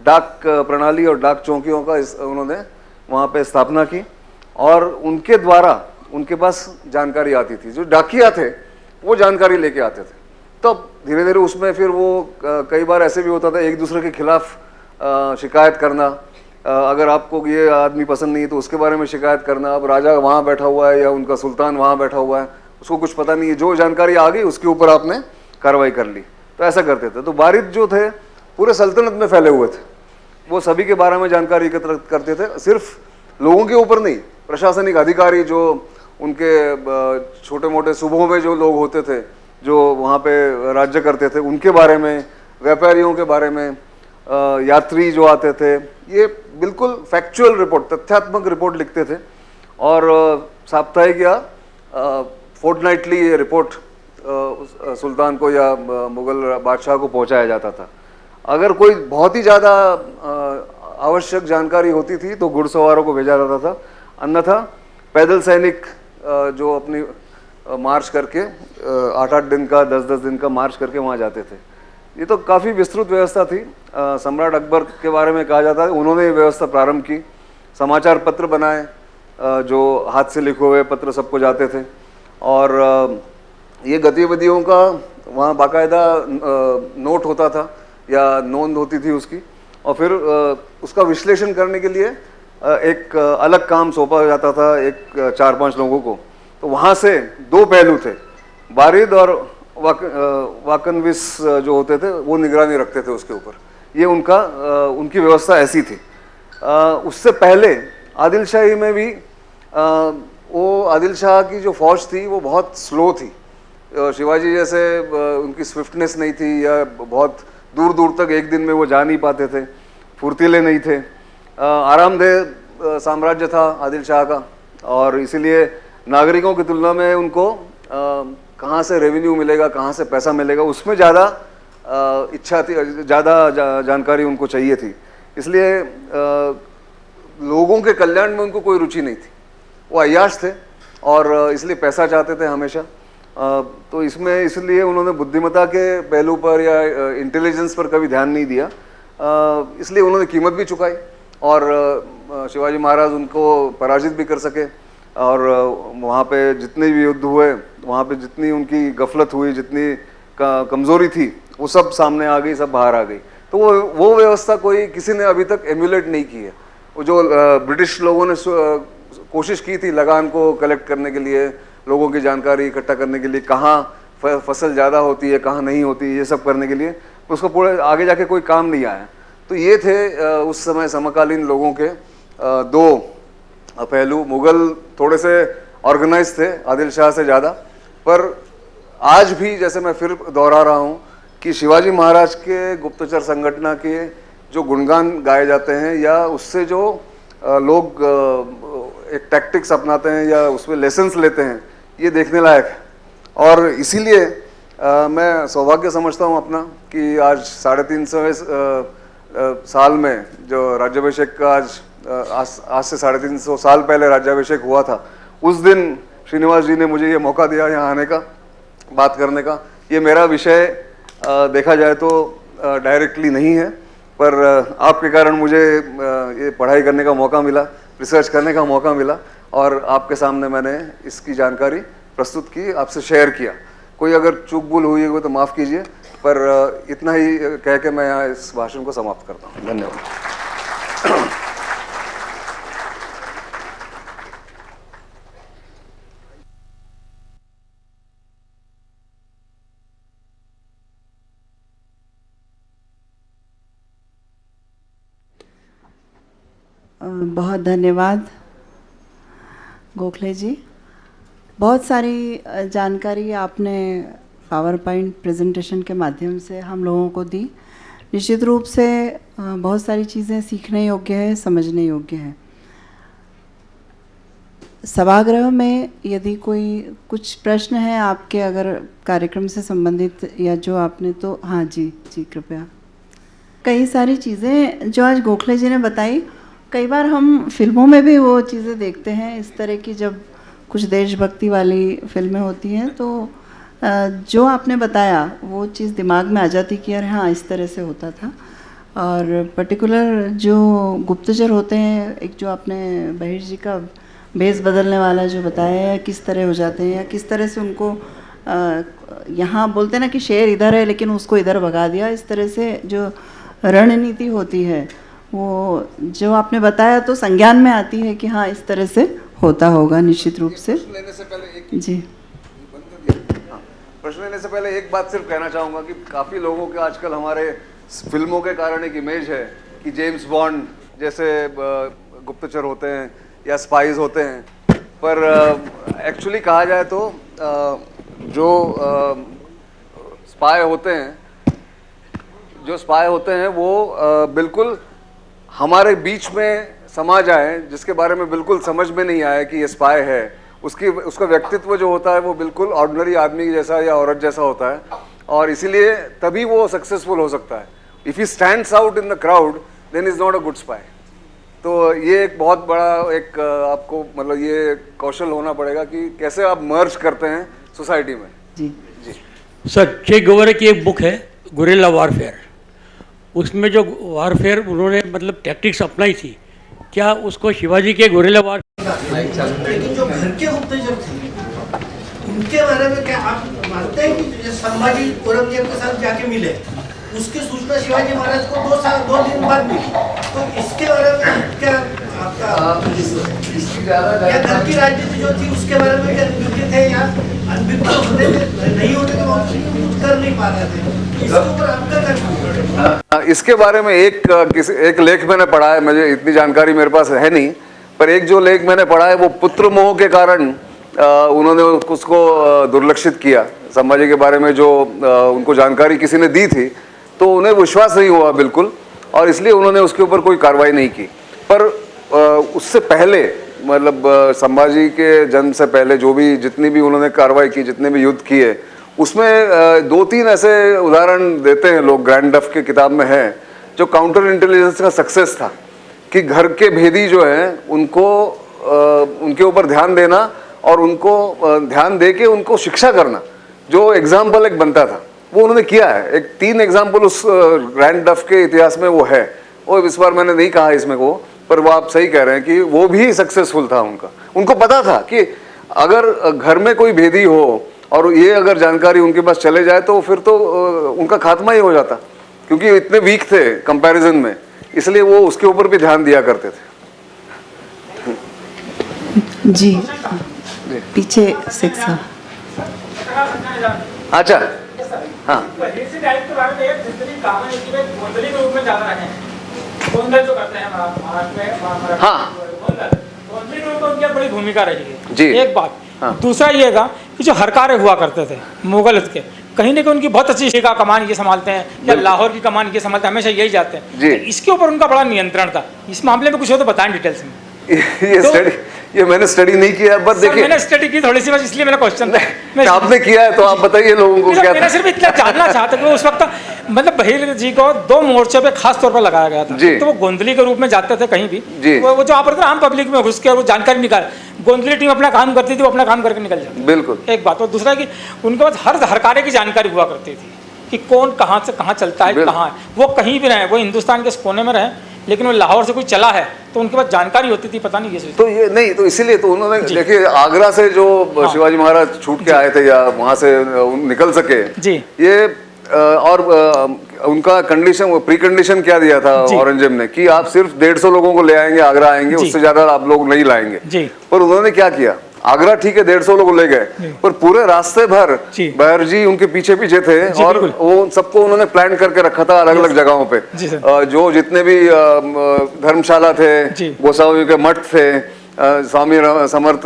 डाक प्रणाली और डाक चौकियों का उन्होंने वहाँ पे स्थापना की, और उनके द्वारा उनके पास जानकारी आती थी। जो डाकिया थे वो जानकारी लेके आते थे। तो धीरे धीरे उसमें फिर वो कई बार ऐसे भी होता था एक दूसरे के खिलाफ शिकायत करना, अगर आपको ये आदमी पसंद नहीं है तो उसके बारे में शिकायत करना। अब राजा वहाँ बैठा हुआ है या उनका सुल्तान वहाँ बैठा हुआ है, उसको कुछ पता नहीं है, जो जानकारी आ गई उसके ऊपर आपने कार्रवाई कर ली, तो ऐसा करते थे। तो बारिद जो थे पूरे सल्तनत में फैले हुए थे, वो सभी के बारे में जानकारी एकत्र करते थे, सिर्फ लोगों के ऊपर नहीं, प्रशासनिक अधिकारी जो उनके छोटे मोटे सूबों में जो लोग होते थे जो वहाँ पे राज्य करते थे उनके बारे में, व्यापारियों के बारे में, यात्री जो आते थे, ये बिल्कुल फैक्चुअल रिपोर्ट, तथ्यात्मक रिपोर्ट लिखते थे। और साप्ताहिक या फोर्टनाइटली ये रिपोर्ट सुल्तान को या मुगल बादशाह को पहुँचाया जाता था। अगर कोई बहुत ही ज़्यादा आवश्यक जानकारी होती थी तो घुड़सवारों को भेजा जाता था, अन्यथा पैदल सैनिक जो अपनी मार्च करके 8-8 दिन का 10-10 दिन का मार्च करके वहाँ जाते थे। ये तो काफ़ी विस्तृत व्यवस्था थी। सम्राट अकबर के बारे में कहा जाता है उन्होंने ये व्यवस्था प्रारंभ की, समाचार पत्र बनाए, जो हाथ से लिखे हुए पत्र सबको जाते थे, और ये गतिविधियों का वहाँ बाकायदा नोट होता था या नोंद होती थी उसकी, और फिर उसका विश्लेषण करने के लिए एक अलग काम सौंपा जाता था एक 4-5 लोगों को। तो वहाँ से 2 पहलू थे, बारिद और वाकनविस जो होते थे वो निगरानी रखते थे उसके ऊपर। ये उनकी व्यवस्था ऐसी थी। उससे पहले आदिल शाही में भी वो आदिल शाह की जो फौज थी वो बहुत स्लो थी, शिवाजी जैसे उनकी स्विफ्टनेस नहीं थी, या बहुत दूर दूर तक एक दिन में वो जा नहीं पाते थे, फुर्तीले नहीं थे। आरामदेह साम्राज्य था आदिल शाह का, और इसीलिए नागरिकों की तुलना में उनको कहाँ से रेवेन्यू मिलेगा, कहाँ से पैसा मिलेगा, उसमें ज़्यादा इच्छा थी, ज़्यादा जानकारी उनको चाहिए थी। इसलिए लोगों के कल्याण में उनको कोई रुचि नहीं थी, वो अय्याश थे और इसलिए पैसा चाहते थे हमेशा। तो इसलिए उन्होंने बुद्धिमत्ता के पहलू पर या इंटेलिजेंस पर कभी ध्यान नहीं दिया, इसलिए उन्होंने कीमत भी चुकाई और शिवाजी महाराज उनको पराजित भी कर सके। और वहाँ पे जितने भी युद्ध हुए, वहाँ पे जितनी उनकी गफलत हुई, जितनी कमज़ोरी थी, वो सब सामने आ गई, सब बाहर आ गई। तो वो व्यवस्था कोई किसी ने अभी तक एम्यूलेट नहीं की है। वो जो ब्रिटिश लोगों ने कोशिश की थी लगान को कलेक्ट करने के लिए, लोगों की जानकारी इकट्ठा करने के लिए, कहाँ फसल ज़्यादा होती है, कहाँ नहीं होती, ये सब करने के लिए, उसको पूरे आगे जाके कोई काम नहीं आया। तो ये थे उस समय समकालीन लोगों के दो पहलू। मुग़ल थोड़े से ऑर्गेनाइज थे आदिल शाह से ज़्यादा, पर आज भी जैसे मैं फिर दोहरा रहा हूँ कि शिवाजी महाराज के गुप्तचर संगठन के जो गुणगान गाए जाते हैं या उससे जो लोग एक टैक्टिक्स अपनाते हैं या उसमें लेसन्स लेते हैं, ये देखने लायक है। और इसीलिए मैं सौभाग्य समझता हूँ अपना कि आज 350 साल में जो राज्याभिषेक का आज से 350 साल पहले राज्याभिषेक हुआ था, उस दिन श्रीनिवास जी ने मुझे ये मौका दिया यहाँ आने का, बात करने का। ये मेरा विषय देखा जाए तो डायरेक्टली नहीं है, पर आपके कारण मुझे ये पढ़ाई करने का मौका मिला, रिसर्च करने का मौका मिला, और आपके सामने मैंने इसकी जानकारी प्रस्तुत की, आपसे शेयर किया। कोई अगर चूक भूल हुई हो तो माफ़ कीजिए, पर इतना ही कह के मैं यहाँ इस भाषण को समाप्त करता हूँ। धन्यवाद। बहुत धन्यवाद गोखले जी। बहुत सारी जानकारी आपने पावर पॉइंट प्रेजेंटेशन के माध्यम से हम लोगों को दी। निश्चित रूप से बहुत सारी चीज़ें सीखने योग्य है, समझने योग्य है। सभागृह में यदि कोई कुछ प्रश्न है आपके अगर कार्यक्रम से संबंधित या जो आपने, तो हाँ जी कृपया। कई सारी चीज़ें जो आज गोखले जी ने बताई, कई बार हम फिल्मों में भी वो चीज़ें देखते हैं इस तरह की, जब कुछ देशभक्ति वाली फिल्में होती हैं तो जो आपने बताया वो चीज़ दिमाग में आ जाती कि यार हाँ इस तरह से होता था। और पर्टिकुलर जो गुप्तचर होते हैं, एक जो आपने बहिर जी का भेस बदलने वाला जो बताया है, किस तरह हो जाते हैं या किस तरह से उनको यहाँ बोलते हैं ना कि शेर इधर है लेकिन उसको इधर भगा दिया, इस तरह से जो रणनीति होती है वो जो आपने बताया तो संज्ञान में आती है कि हाँ इस तरह से होता होगा निश्चित रूप से। जी प्रश्न लेने से पहले एक बात सिर्फ कहना चाहूँगा कि काफ़ी लोगों के आजकल हमारे फिल्मों के कारण एक इमेज है कि जेम्स बॉन्ड जैसे गुप्तचर होते हैं या स्पाइज होते हैं, पर एक्चुअली कहा जाए तो जो स्पाई होते हैं वो बिल्कुल हमारे बीच में समा जाए, जिसके बारे में बिल्कुल समझ में नहीं आया कि ये स्पाई है, उसका व्यक्तित्व जो होता है वो बिल्कुल ऑर्डिनरी आदमी जैसा या औरत जैसा होता है, और इसीलिए तभी वो सक्सेसफुल हो सकता है। If he stands out in the crowd then is not a good spy. तो ये एक बहुत बड़ा एक आपको मतलब ये कौशल होना पड़ेगा कि कैसे आप मर्ज करते हैं सोसाइटी में। जी सर, चे गुवेरा की एक बुक है गुरिल्ला वॉरफेयर, उसमें जो वॉरफेयर उन्होंने मतलब टैक्टिक्स अपनाई थी, क्या उसको शिवाजी के गुरिल्ला वॉर लेकिन जो घर के गुप्तचर थे उनके बारे में क्या आप मानते हैं कि संभाजी औरंगजेब के साथ जाके मिले, उसकी सूचना शिवाजी महाराज को 2 दिन बाद मिली, तो इसके बारे में क्या आपका या घर की राजनीति जो थी उसके बारे में क्या अनभिज्ञ थे या अनभिज्ञ होते नहीं होते तो कुछ कर नहीं पा रहे थे, इसके ऊपर आपका क्या? इसके बारे में एक लेख मैंने पढ़ा है, मुझे इतनी जानकारी मेरे पास है नहीं, पर एक जो लेख मैंने पढ़ा है वो पुत्र मोह के कारण उन्होंने उसको दुर्लक्षित किया। संभाजी के बारे में जो उनको जानकारी किसी ने दी थी तो उन्हें विश्वास नहीं हुआ बिल्कुल, और इसलिए उन्होंने उसके ऊपर कोई कार्रवाई नहीं की। पर उससे पहले मतलब संभाजी के जन्म से पहले जो भी जितनी भी उन्होंने कार्रवाई की, जितने भी युद्ध किए, उसमें 2-3 ऐसे उदाहरण देते हैं लोग, ग्रैंड डफ के किताब में है, जो काउंटर इंटेलिजेंस का सक्सेस था कि घर के भेदी जो हैं उनको उनके ऊपर ध्यान देना और उनको ध्यान दे के उनको शिक्षा करना, जो एग्जाम्पल एक बनता था वो उन्होंने किया है। एक 3 एग्जाम्पल उस ग्रैंड डफ के इतिहास में वो है, वो इस बार मैंने नहीं कहा इसमें वो, पर वो आप सही कह रहे हैं कि वो भी सक्सेसफुल था उनका। उनको पता था कि अगर घर में कोई भेदी हो और ये अगर जानकारी उनके पास चले जाए तो फिर तो उनका खात्मा ही हो जाता, क्योंकि इतने वीक थे कंपैरिजन में, इसलिए वो उसके ऊपर भी ध्यान दिया करते थे। जी पीछे शिक्षा। अच्छा हाँ हाँ बड़ी भूमिका रही है जी। एक बात। हाँ। दूसरा ये था कि जो हरकारे हुआ करते थे मुगल के, कहीं ना कहीं उनकी बहुत अच्छी शिका कमान ये संभालते हैं या लाहौर की कमान ये संभालते हैं, हमेशा यही जाते हैं जी। तो इसके ऊपर उनका बड़ा नियंत्रण था। इस मामले में कुछ हो तो बताएं डिटेल्स में। ये मैंने स्टडी नहीं किया, बट देखिए मैंने स्टडी की थोड़ी सी, बस इसलिए मेरा क्वेश्चन था। आपने किया है तो आप बताइए लोगों को क्या मैंने सिर्फ इतना जानना चाहता कि उस वक्त मतलब बहीर जी को 2 मोर्चों पे खास तौर पर लगाया गया था। तो वो गोंदली के रूप में जाते थे कहीं भी, वो जो आप आम पब्लिक में घुस के वो जानकारी निकाल, गोंदली टीम अपना काम करती थी, वो अपना काम करके निकल जाती। बिल्कुल एक बात। और दूसरा कि उनके पास हर हरकारे की जानकारी हुआ करती थी कि कौन कहाँ से कहाँ चलता है, कहाँ है। वो कहीं भी रहे, वो हिंदुस्तान के कोने में रहे, लेकिन वो लाहौर से कोई चला है तो उनके पास जानकारी होती थी। पता नहीं ये तो ये नहीं, तो इसीलिए तो उन्होंने देखिए आगरा से जो शिवाजी महाराज छूट के आए थे या वहां से निकल सके जी, ये और उनका कंडीशन, प्री कंडीशन क्या दिया था औरंगजेब ने कि आप सिर्फ 150 लोगों को ले आएंगे, आगरा आएंगे, उससे ज्यादा आप लोग नहीं लाएंगे जी। पर उन्होंने क्या किया, आगरा ठीक है 150 लोग ले गए, पर पूरे रास्ते भर बहर जी उनके पीछे पीछे थे और वो सबको उन्होंने प्लान करके रखा था अलग अलग जगहों पे। जो जितने भी धर्मशाला थे, गोसावी के मठ थे, स्वामी समर्थ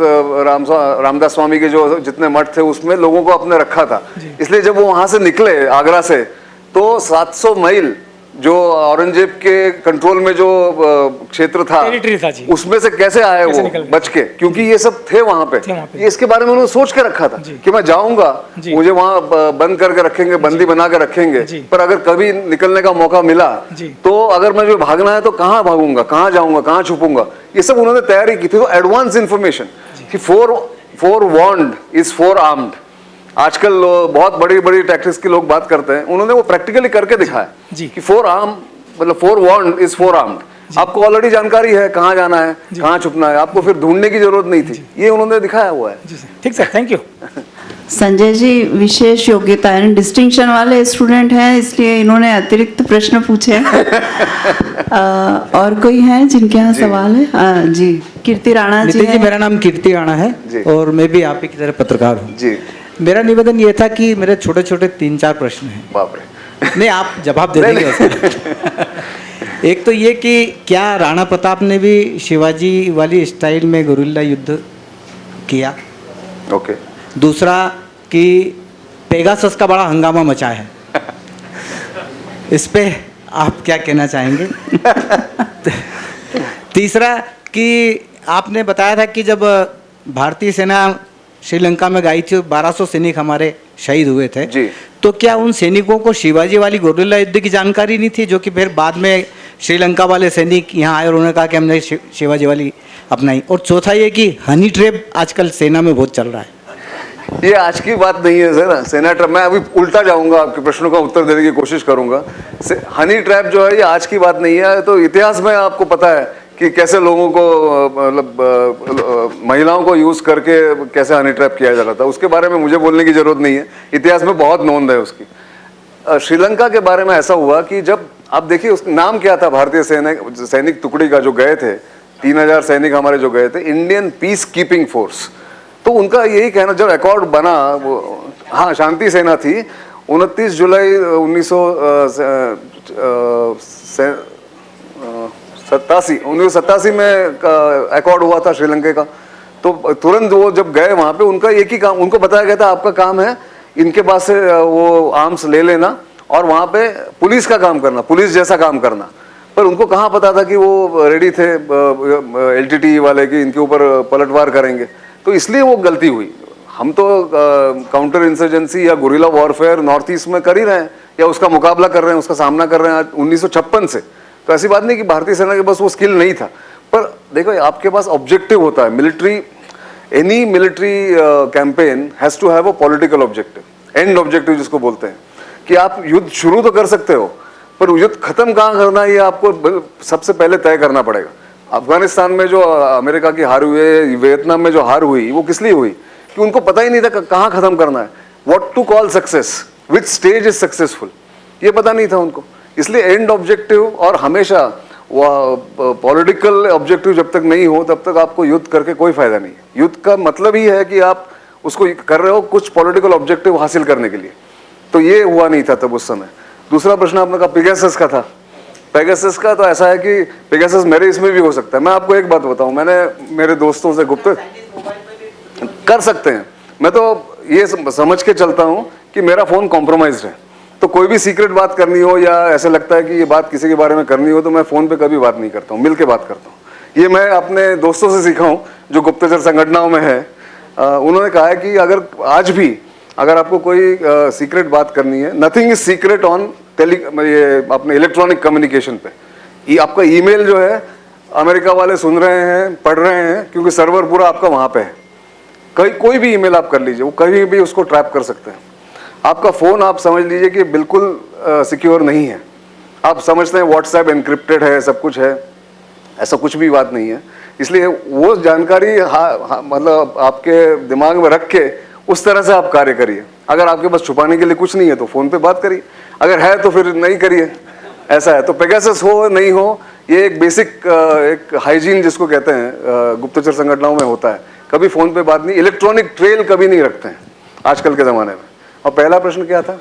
रामदास स्वामी के जो जितने मठ थे उसमें लोगों को अपने रखा था। इसलिए जब वो वहां से निकले आगरा से तो 700 मील जो औरंगजेब के कंट्रोल में जो क्षेत्र था उसमें से कैसे आए वो बच के, क्योंकि ये सब थे वहां पे। ये इसके बारे में उन्होंने सोच के रखा था कि मैं जाऊंगा, मुझे वहां बंद करके रखेंगे, बंदी बना के रखेंगे, पर अगर कभी निकलने का मौका मिला तो अगर मुझे भागना है तो कहाँ भागूंगा, कहाँ जाऊंगा, कहाँ छुपूंगा, ये सब उन्होंने तैयारी की थी। तो एडवांस इंफॉर्मेशन कि 4 वार्न्ड इज 4 आर्म्ड। आजकल बहुत बड़ी बड़ी टैक्टिक्स के लोग बात करते हैं, उन्होंने वो प्रैक्टिकली करके दिखाया कि 4 आर्म मतलब 4 वार्न्ड इज 4 आर्म्ड। आपको ऑलरेडी जानकारी है कहाँ जाना है, कहाँ छुपना है, आपको फिर ढूंढने की जरूरत नहीं थी, ये उन्होंने दिखाया हुआ है। ठीक sir, thank you. Sanjay ji विशेष योग्यता है, डिस्टिंक्शन वाले स्टूडेंट हैं, इसलिए इन्होंने अतिरिक्त प्रश्न पूछे। और कोई है जिनके यहाँ सवाल है? जी कीर्ति राणा जी। मेरा नाम कीर्ति राणा है और मैं भी आप ही की तरह पत्रकार हूँ जी। मेरा निवेदन ये था कि मेरे छोटे छोटे 3-4 प्रश्न हैं। बाप रे। नहीं, आप जवाब दे देंगे उसका। एक तो ये कि क्या राणा प्रताप ने भी शिवाजी वाली स्टाइल में गुरिल्ला युद्ध किया? ओके। दूसरा कि पेगासस का बड़ा हंगामा मचा है, इस पे आप क्या कहना चाहेंगे? तीसरा कि आपने बताया था कि जब भारतीय सेना श्रीलंका में गई थी 1200 सैनिक हमारे शहीद हुए थे जी। तो क्या उन सैनिकों को शिवाजी वाली गुरिल्ला युद्ध की जानकारी नहीं थी, जो कि फिर बाद में श्रीलंका वाले सैनिक यहाँ आए और उन्होंने कहा कि हमने शिवाजी वाली अपनाई? और चौथा ये कि हनी ट्रैप आजकल सेना में बहुत चल रहा है। ये आज की बात नहीं है सर, सेना ट्रैप। मैं अभी उल्टा जाऊंगा, आपके प्रश्नों का उत्तर देने की कोशिश करूंगा। हनी ट्रैप जो है ये आज की बात नहीं है, तो इतिहास में आपको पता है कि कैसे लोगों को मतलब महिलाओं को यूज करके कैसे हनी ट्रैप किया जा रहा था, उसके बारे में मुझे बोलने की जरूरत नहीं है, इतिहास में बहुत नोंद है उसकी। श्रीलंका के बारे में ऐसा हुआ कि जब आप देखिए उसका नाम क्या था, भारतीय सैनिक टुकड़ी का जो गए थे, 3000 सैनिक हमारे जो गए थे, इंडियन पीस कीपिंग फोर्स। तो उनका यही कहना, जब अकॉर्ड बना वो, हाँ शांति सेना थी, 29 जुलाई 1987 में अकॉर्ड हुआ था श्रीलंका का। तो तुरंत वो जब गए वहां पे, उनका एक ही काम, उनको बताया गया था आपका काम है इनके पास से वो आर्म्स ले लेना और वहां पे पुलिस का काम करना, पुलिस जैसा काम करना। पर उनको कहाँ पता था कि वो रेडी थे LTT वाले की इनके ऊपर पलटवार करेंगे, तो इसलिए वो गलती हुई। हम तो काउंटर इंसर्जेंसी या गुरिल्ला वॉरफेयर नॉर्थ ईस्ट में कर ही रहे हैं, या उसका मुकाबला कर रहे हैं, उसका सामना कर रहे हैं 1956 से। तो ऐसी बात नहीं कि भारतीय सेना के पास वो स्किल नहीं था, पर देखो आपके पास ऑब्जेक्टिव होता है। Military, any military campaign has to have a political objective, and objective जिसको बोलते हैं, कि आप युद्ध शुरू तो कर सकते हो पर युद्ध खत्म कहाँ करना ये आपको सबसे पहले तय करना पड़ेगा। अफगानिस्तान में जो अमेरिका की हार हुई है, वियतनाम में जो हार हुई, वो किस लिए हुई? कि उनको पता ही नहीं था कहाँ ख़त्म करना है, what to call success, which stage is successful, ये पता नहीं था उनको। इसलिए एंड ऑब्जेक्टिव, और हमेशा पॉलिटिकल ऑब्जेक्टिव जब तक नहीं हो तब तक आपको युद्ध करके कोई फायदा नहीं है। युद्ध का मतलब ही है कि आप उसको कर रहे हो कुछ पॉलिटिकल ऑब्जेक्टिव हासिल करने के लिए, तो ये हुआ नहीं था तब उस समय। दूसरा प्रश्न आपने कहा पेगासस का था। पेगासस का तो ऐसा है कि पेगासस मेरे इसमें भी हो सकता है। मैं आपको एक बात बताऊं, मैंने मेरे दोस्तों से गुप्त कर सकते हैं, मैं तो ये समझ के चलता हूं कि मेरा फ़ोन कॉम्प्रोमाइज्ड है, तो कोई भी सीक्रेट बात करनी हो या ऐसे लगता है कि ये बात किसी के बारे में करनी हो तो मैं फ़ोन पे कभी बात नहीं करता हूँ, मिल के बात करता हूँ। ये मैं अपने दोस्तों से सीखा हूँ जो गुप्तचर संगठनों में है। उन्होंने कहा है कि अगर आज भी अगर आपको कोई सीक्रेट बात करनी है, नथिंग इज सीक्रेट ऑन ये अपने इलेक्ट्रॉनिक कम्युनिकेशन पे। ये आपका ईमेल जो है अमेरिका वाले सुन रहे हैं, पढ़ रहे हैं, क्योंकि सर्वर पूरा आपका वहाँ पे है। कोई भी ईमेल आप कर लीजिए, वो कहीं भी उसको ट्रैप कर सकते हैं। आपका फ़ोन आप समझ लीजिए कि बिल्कुल सिक्योर नहीं है। आप समझते हैं व्हाट्सएप एनक्रिप्टेड है, सब कुछ है, ऐसा कुछ भी बात नहीं है। इसलिए वो जानकारी मतलब आपके दिमाग में रख के उस तरह से आप कार्य करिए। अगर आपके पास छुपाने के लिए कुछ नहीं है तो फ़ोन पे बात करिए, अगर है तो फिर नहीं करिए, ऐसा है। तो पेगासस हो नहीं हो, ये एक बेसिक एक हाइजीन जिसको कहते हैं गुप्तचर संगठनों में होता है। कभी फ़ोन पे बात नहीं, इलेक्ट्रॉनिक ट्रेल कभी नहीं रखते हैं आजकल के ज़माने में। और पहला प्रश्न क्या था?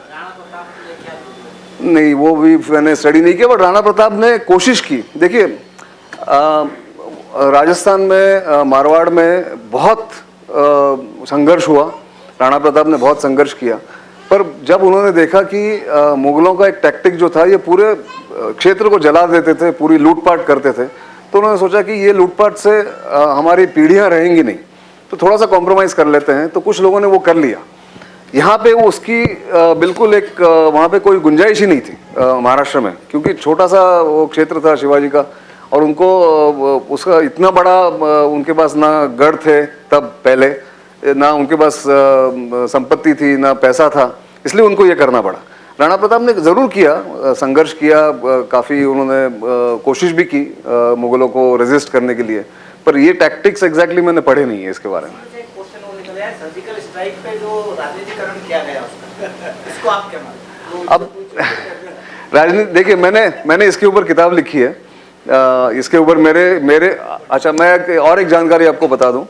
नहीं, वो भी मैंने स्टडी नहीं किया, बट राणा प्रताप ने कोशिश की। देखिए राजस्थान में मारवाड़ में बहुत संघर्ष हुआ, राणा प्रताप ने बहुत संघर्ष किया, पर जब उन्होंने देखा कि मुगलों का एक टैक्टिक जो था, ये पूरे क्षेत्र को जला देते थे, पूरी लूटपाट करते थे, तो उन्होंने सोचा कि ये लूटपाट से हमारी पीढ़ियां रहेंगी नहीं, तो थोड़ा सा कॉम्प्रोमाइज़ कर लेते हैं। तो कुछ लोगों ने वो कर लिया। यहाँ पे वो उसकी बिल्कुल एक वहाँ पे कोई गुंजाइश ही नहीं थी महाराष्ट्र में, क्योंकि छोटा सा वो क्षेत्र था शिवाजी का, और उनको उसका इतना बड़ा उनके पास ना गढ़ थे तब पहले, ना उनके पास संपत्ति थी, ना पैसा था, इसलिए उनको ये करना पड़ा। राणा प्रताप ने ज़रूर किया, संघर्ष किया, काफ़ी उन्होंने कोशिश भी की मुगलों को रेजिस्ट करने के लिए, पर ये टैक्टिक्स एग्जैक्टली मैंने पढ़े नहीं है इसके बारे में। सर्जिकल स्ट्राइक पे जो राजनीतिकरण किया गया उसको आप क्या मानते हैं? अब राजनीति देखिए, मैंने इसके ऊपर किताब लिखी है, इसके ऊपर मेरे अच्छा, मैं और एक जानकारी आपको बता दूं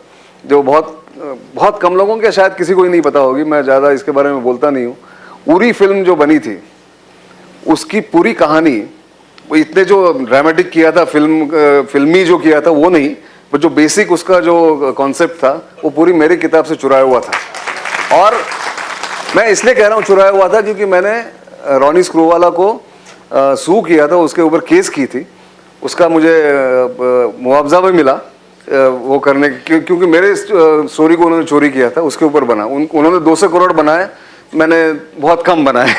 जो बहुत कम लोगों के, शायद किसी को ही नहीं पता होगी, मैं ज़्यादा इसके बारे में बोलता नहीं हूँ। उरी फिल्म जो बनी थी उसकी पूरी कहानी, वो इतने जो ड्रामेटिक किया था, फिल्मी जो किया था वो नहीं, पर जो बेसिक उसका जो कॉन्सेप्ट था वो पूरी मेरी किताब से चुराया हुआ था। और मैं इसलिए कह रहा हूँ चुराया हुआ था क्योंकि मैंने रॉनी स्क्रूवाला को सू किया था, उसके ऊपर केस की थी, उसका मुझे मुआवजा भी मिला वो करने, क्योंकि मेरे स्टोरी को उन्होंने चोरी किया था, उसके ऊपर बना। उन्होंने 200 करोड़ बनाए, मैंने बहुत कम बनाए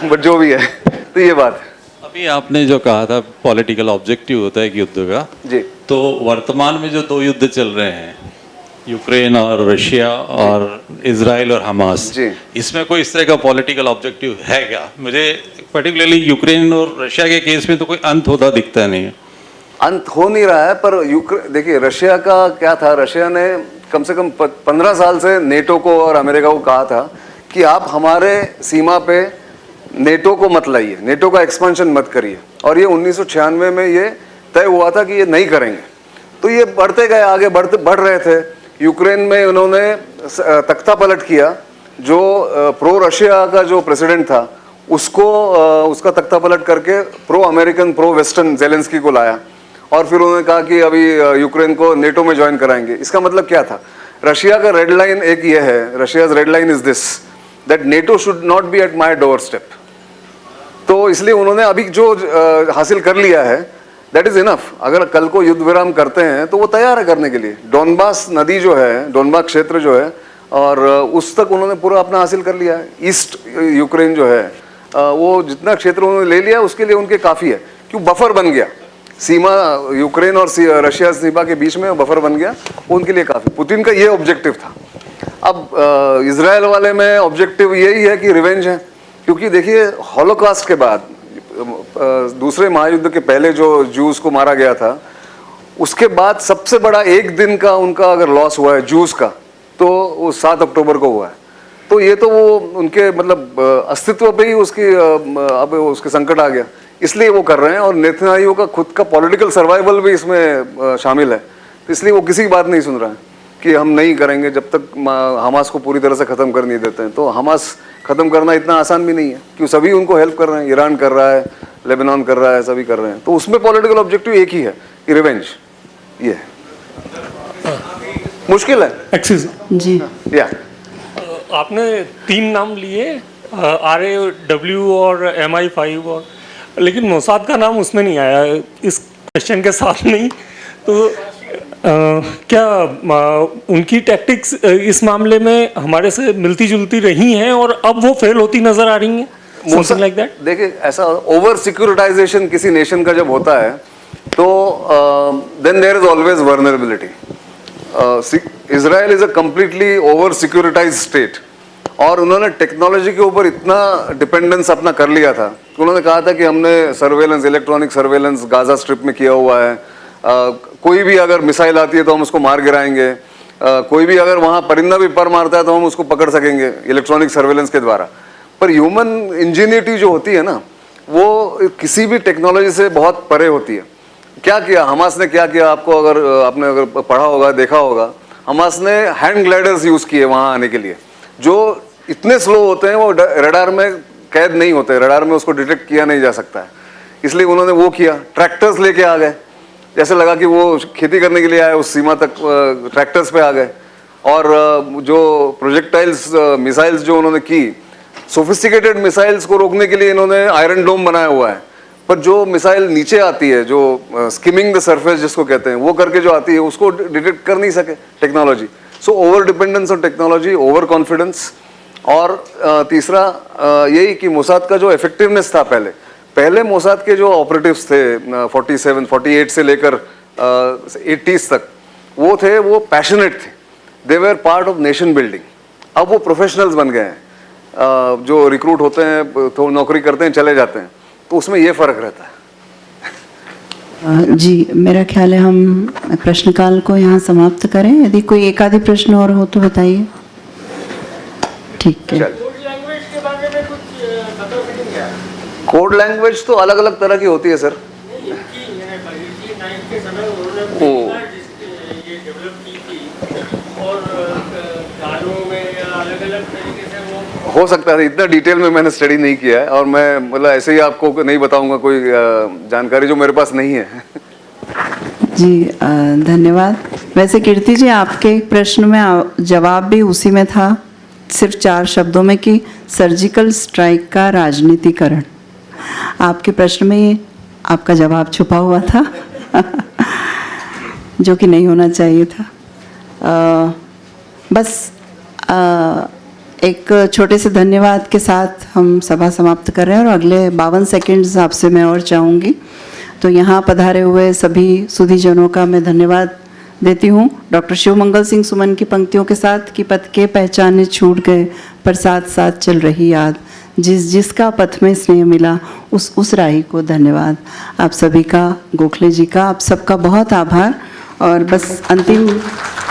बट जो भी है, तो ये बात है। अभी आपने जो कहा था पॉलिटिकल ऑब्जेक्टिव होता है युद्ध का जी, तो वर्तमान में जो 2 युद्ध चल रहे हैं, यूक्रेन और रशिया और इजराइल और हमास, इसमें कोई इस तरह का पॉलिटिकल ऑब्जेक्टिव है क्या? मुझे पर्टिकुलरली यूक्रेन और रशिया के केस में तो कोई अंत होता दिखता नहीं है। अंत हो नहीं रहा है, पर देखिए रशिया का क्या था, रशिया ने कम से कम 15 साल से नेटो को और अमेरिका को कहा था कि आप हमारे सीमा पे नेटो को मत लाइए, नेटो का एक्सपेंशन मत करिए, और ये 1996 में ये तय हुआ था कि ये नहीं करेंगे। तो ये बढ़ते गए, आगे बढ़ रहे थे। यूक्रेन में उन्होंने तख्ता पलट किया, जो प्रो रशिया का जो प्रेसिडेंट था उसको उसका तख्ता पलट करके pro American, pro western Zelensky को लाया, और फिर उन्होंने कहा कि अभी यूक्रेन को नेटो में ज्वाइन कराएंगे। इसका मतलब क्या था? रशिया का रेड लाइन एक ये है, Russia's red line is this, that NATO should not be at my door step. तो इसलिए उन्होंने अभी जो हासिल कर लिया है दैट इज इनफ। अगर कल को युद्ध विराम करते हैं तो वो तैयार है करने के लिए। डोनबास नदी जो है, डोनबास क्षेत्र जो है, और उस तक उन्होंने पूरा अपना हासिल कर लिया है। ईस्ट यूक्रेन जो है, वो जितना क्षेत्र उन्होंने ले लिया उसके लिए उनके काफ़ी है, क्यों बफर बन गया, सीमा यूक्रेन और रशिया सीमा के बीच में बफर बन गया, उनके लिए काफ़ी। पुतिन का ये ऑब्जेक्टिव था। अब इजराइल वाले में ऑब्जेक्टिव यही है कि रिवेंज है, क्योंकि देखिए हॉलोकॉस्ट के बाद, दूसरे महायुद्ध के पहले जो ज्यूज को मारा गया था, उसके बाद सबसे बड़ा एक दिन का उनका अगर लॉस हुआ है जूस का, तो वो 7 अक्टूबर को हुआ है। तो ये तो वो उनके मतलब अस्तित्व पे ही उसकी अब उसके संकट आ गया, इसलिए वो कर रहे हैं। और नेतन्याहू का खुद का पॉलिटिकल सर्वाइवल भी इसमें शामिल है, तो इसलिए वो किसी की बात नहीं सुन रहा है कि हम नहीं करेंगे जब तक हमास को पूरी तरह से ख़त्म कर नहीं देते हैं। तो हमास ख़त्म करना इतना आसान भी नहीं है, क्योंकि सभी उनको हेल्प कर रहे हैं, ईरान कर रहा है, लेबनान कर रहा है, सभी कर रहे हैं। तो उसमें पॉलिटिकल ऑब्जेक्टिव एक ही है, रिवेंज। ये मुश्किल है। एक्सक्यूज जी, या आपने 3 नाम लिए, RAW और MI5, और लेकिन मोसाद का नाम उसमें नहीं आया इस क्वेश्चन के साथ नहीं। तो क्या उनकी टैक्टिक्स इस मामले में हमारे से मिलती जुलती रही हैं और अब वो फेल होती नजर आ रही हैं? Something like that? देखिए, ऐसा ओवर सिक्योरिटाइजेशन किसी नेशन का जब होता है तो then there is always vulnerability. Israel is a completely over securitise state, और उन्होंने टेक्नोलॉजी के ऊपर इतना डिपेंडेंस अपना कर लिया था। उन्होंने कहा था कि हमने surveillance, electronic surveillance Gaza strip में किया हुआ है, कोई भी अगर मिसाइल आती है तो हम उसको मार गिराएंगे, कोई भी अगर वहाँ परिंदा भी पर मारता है तो हम उसको पकड़ सकेंगे इलेक्ट्रॉनिक सर्वेलेंस के द्वारा। पर ह्यूमन इंजीनियरिटी जो होती है ना, वो किसी भी टेक्नोलॉजी से बहुत परे होती है। क्या किया हमास ने, क्या किया, आपको अगर आपने अगर पढ़ा होगा, देखा होगा, हमास ने हैंड ग्लाइडर्स यूज़ किए वहाँ आने के लिए, जो इतने स्लो होते हैं वो रडार में कैद नहीं होते, रडार में उसको डिटेक्ट किया नहीं जा सकता है। इसलिए उन्होंने वो किया, ट्रैक्टर्स लेके आ गए, जैसे लगा कि वो खेती करने के लिए आए, उस सीमा तक ट्रैक्टर्स पे आ गए। और जो प्रोजेक्टाइल्स मिसाइल्स जो उन्होंने की, सोफिस्टिकेटेड मिसाइल्स को रोकने के लिए इन्होंने आयरन डोम बनाया हुआ है, पर जो मिसाइल नीचे आती है, जो स्किमिंग द सरफेस जिसको कहते हैं, वो करके जो आती है उसको डिटेक्ट कर नहीं सके technology. So over dependence on technology, over confidence. और तीसरा यही कि मोसाद का जो इफेक्टिवनेस था, पहले मोसाद के जो ऑपरेटिव्स थे 48 से लेकर 80s तक, वो थे, वो पैशनेट थे, they were part of nation building. अब वो प्रोफेशनल्स बन गए हैं, जो रिक्रूट होते हैं तो नौकरी करते हैं, चले जाते हैं, तो उसमें ये फ़र्क रहता है। जी, मेरा ख्याल है हम प्रश्नकाल को यहाँ समाप्त करें। यदि कोई एक आधी प्रश्न और हो तो बताइए। ठीक है। कोड लैंग्वेज तो अलग अलग तरह की होती है सर। हो सकता है, इतना डिटेल में मैंने स्टडी नहीं किया है, और मैं मतलब ऐसे ही आपको नहीं बताऊंगा कोई जानकारी जो मेरे पास नहीं है। जी धन्यवाद। वैसे कीर्ति जी, आपके प्रश्न में जवाब भी उसी में था, सिर्फ 4 शब्दों में, कि सर्जिकल स्ट्राइक का राजनीतिकरण। आपके प्रश्न में आपका जवाब छुपा हुआ था जो कि नहीं होना चाहिए था। बस एक छोटे से धन्यवाद के साथ हम सभा समाप्त कर रहे हैं, और अगले 52 सेकंड्स आपसे मैं और चाहूँगी। तो यहाँ पधारे हुए सभी सुधीजनों का मैं धन्यवाद देती हूँ। डॉक्टर शिवमंगल सिंह सुमन की पंक्तियों के साथ कि पथ के पहचाने छूट गए, पर साथ साथ चल रही याद, जिसका पथ में स्नेह मिला, उस राही को धन्यवाद। आप सभी का, गोखले जी का, आप सबका बहुत आभार। और बस अंतिम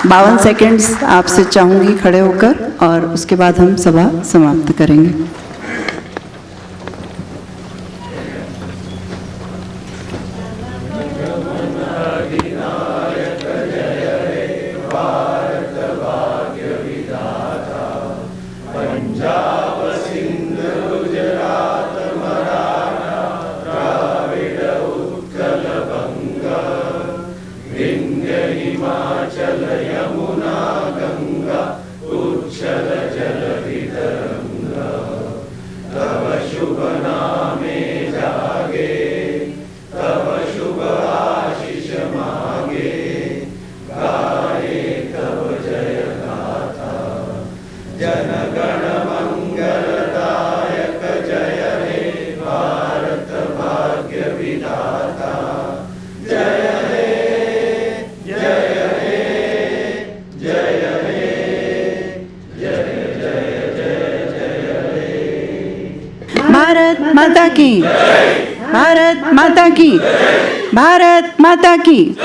52 सेकंड्स आपसे चाहूँगी खड़े होकर, और उसके बाद हम सभा समाप्त करेंगे। भारत माता की, भारत माता की, भारत माता की।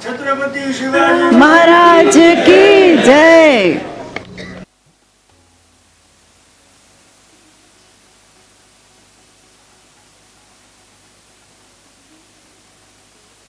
छत्रपति शिवाजी महाराज की जय।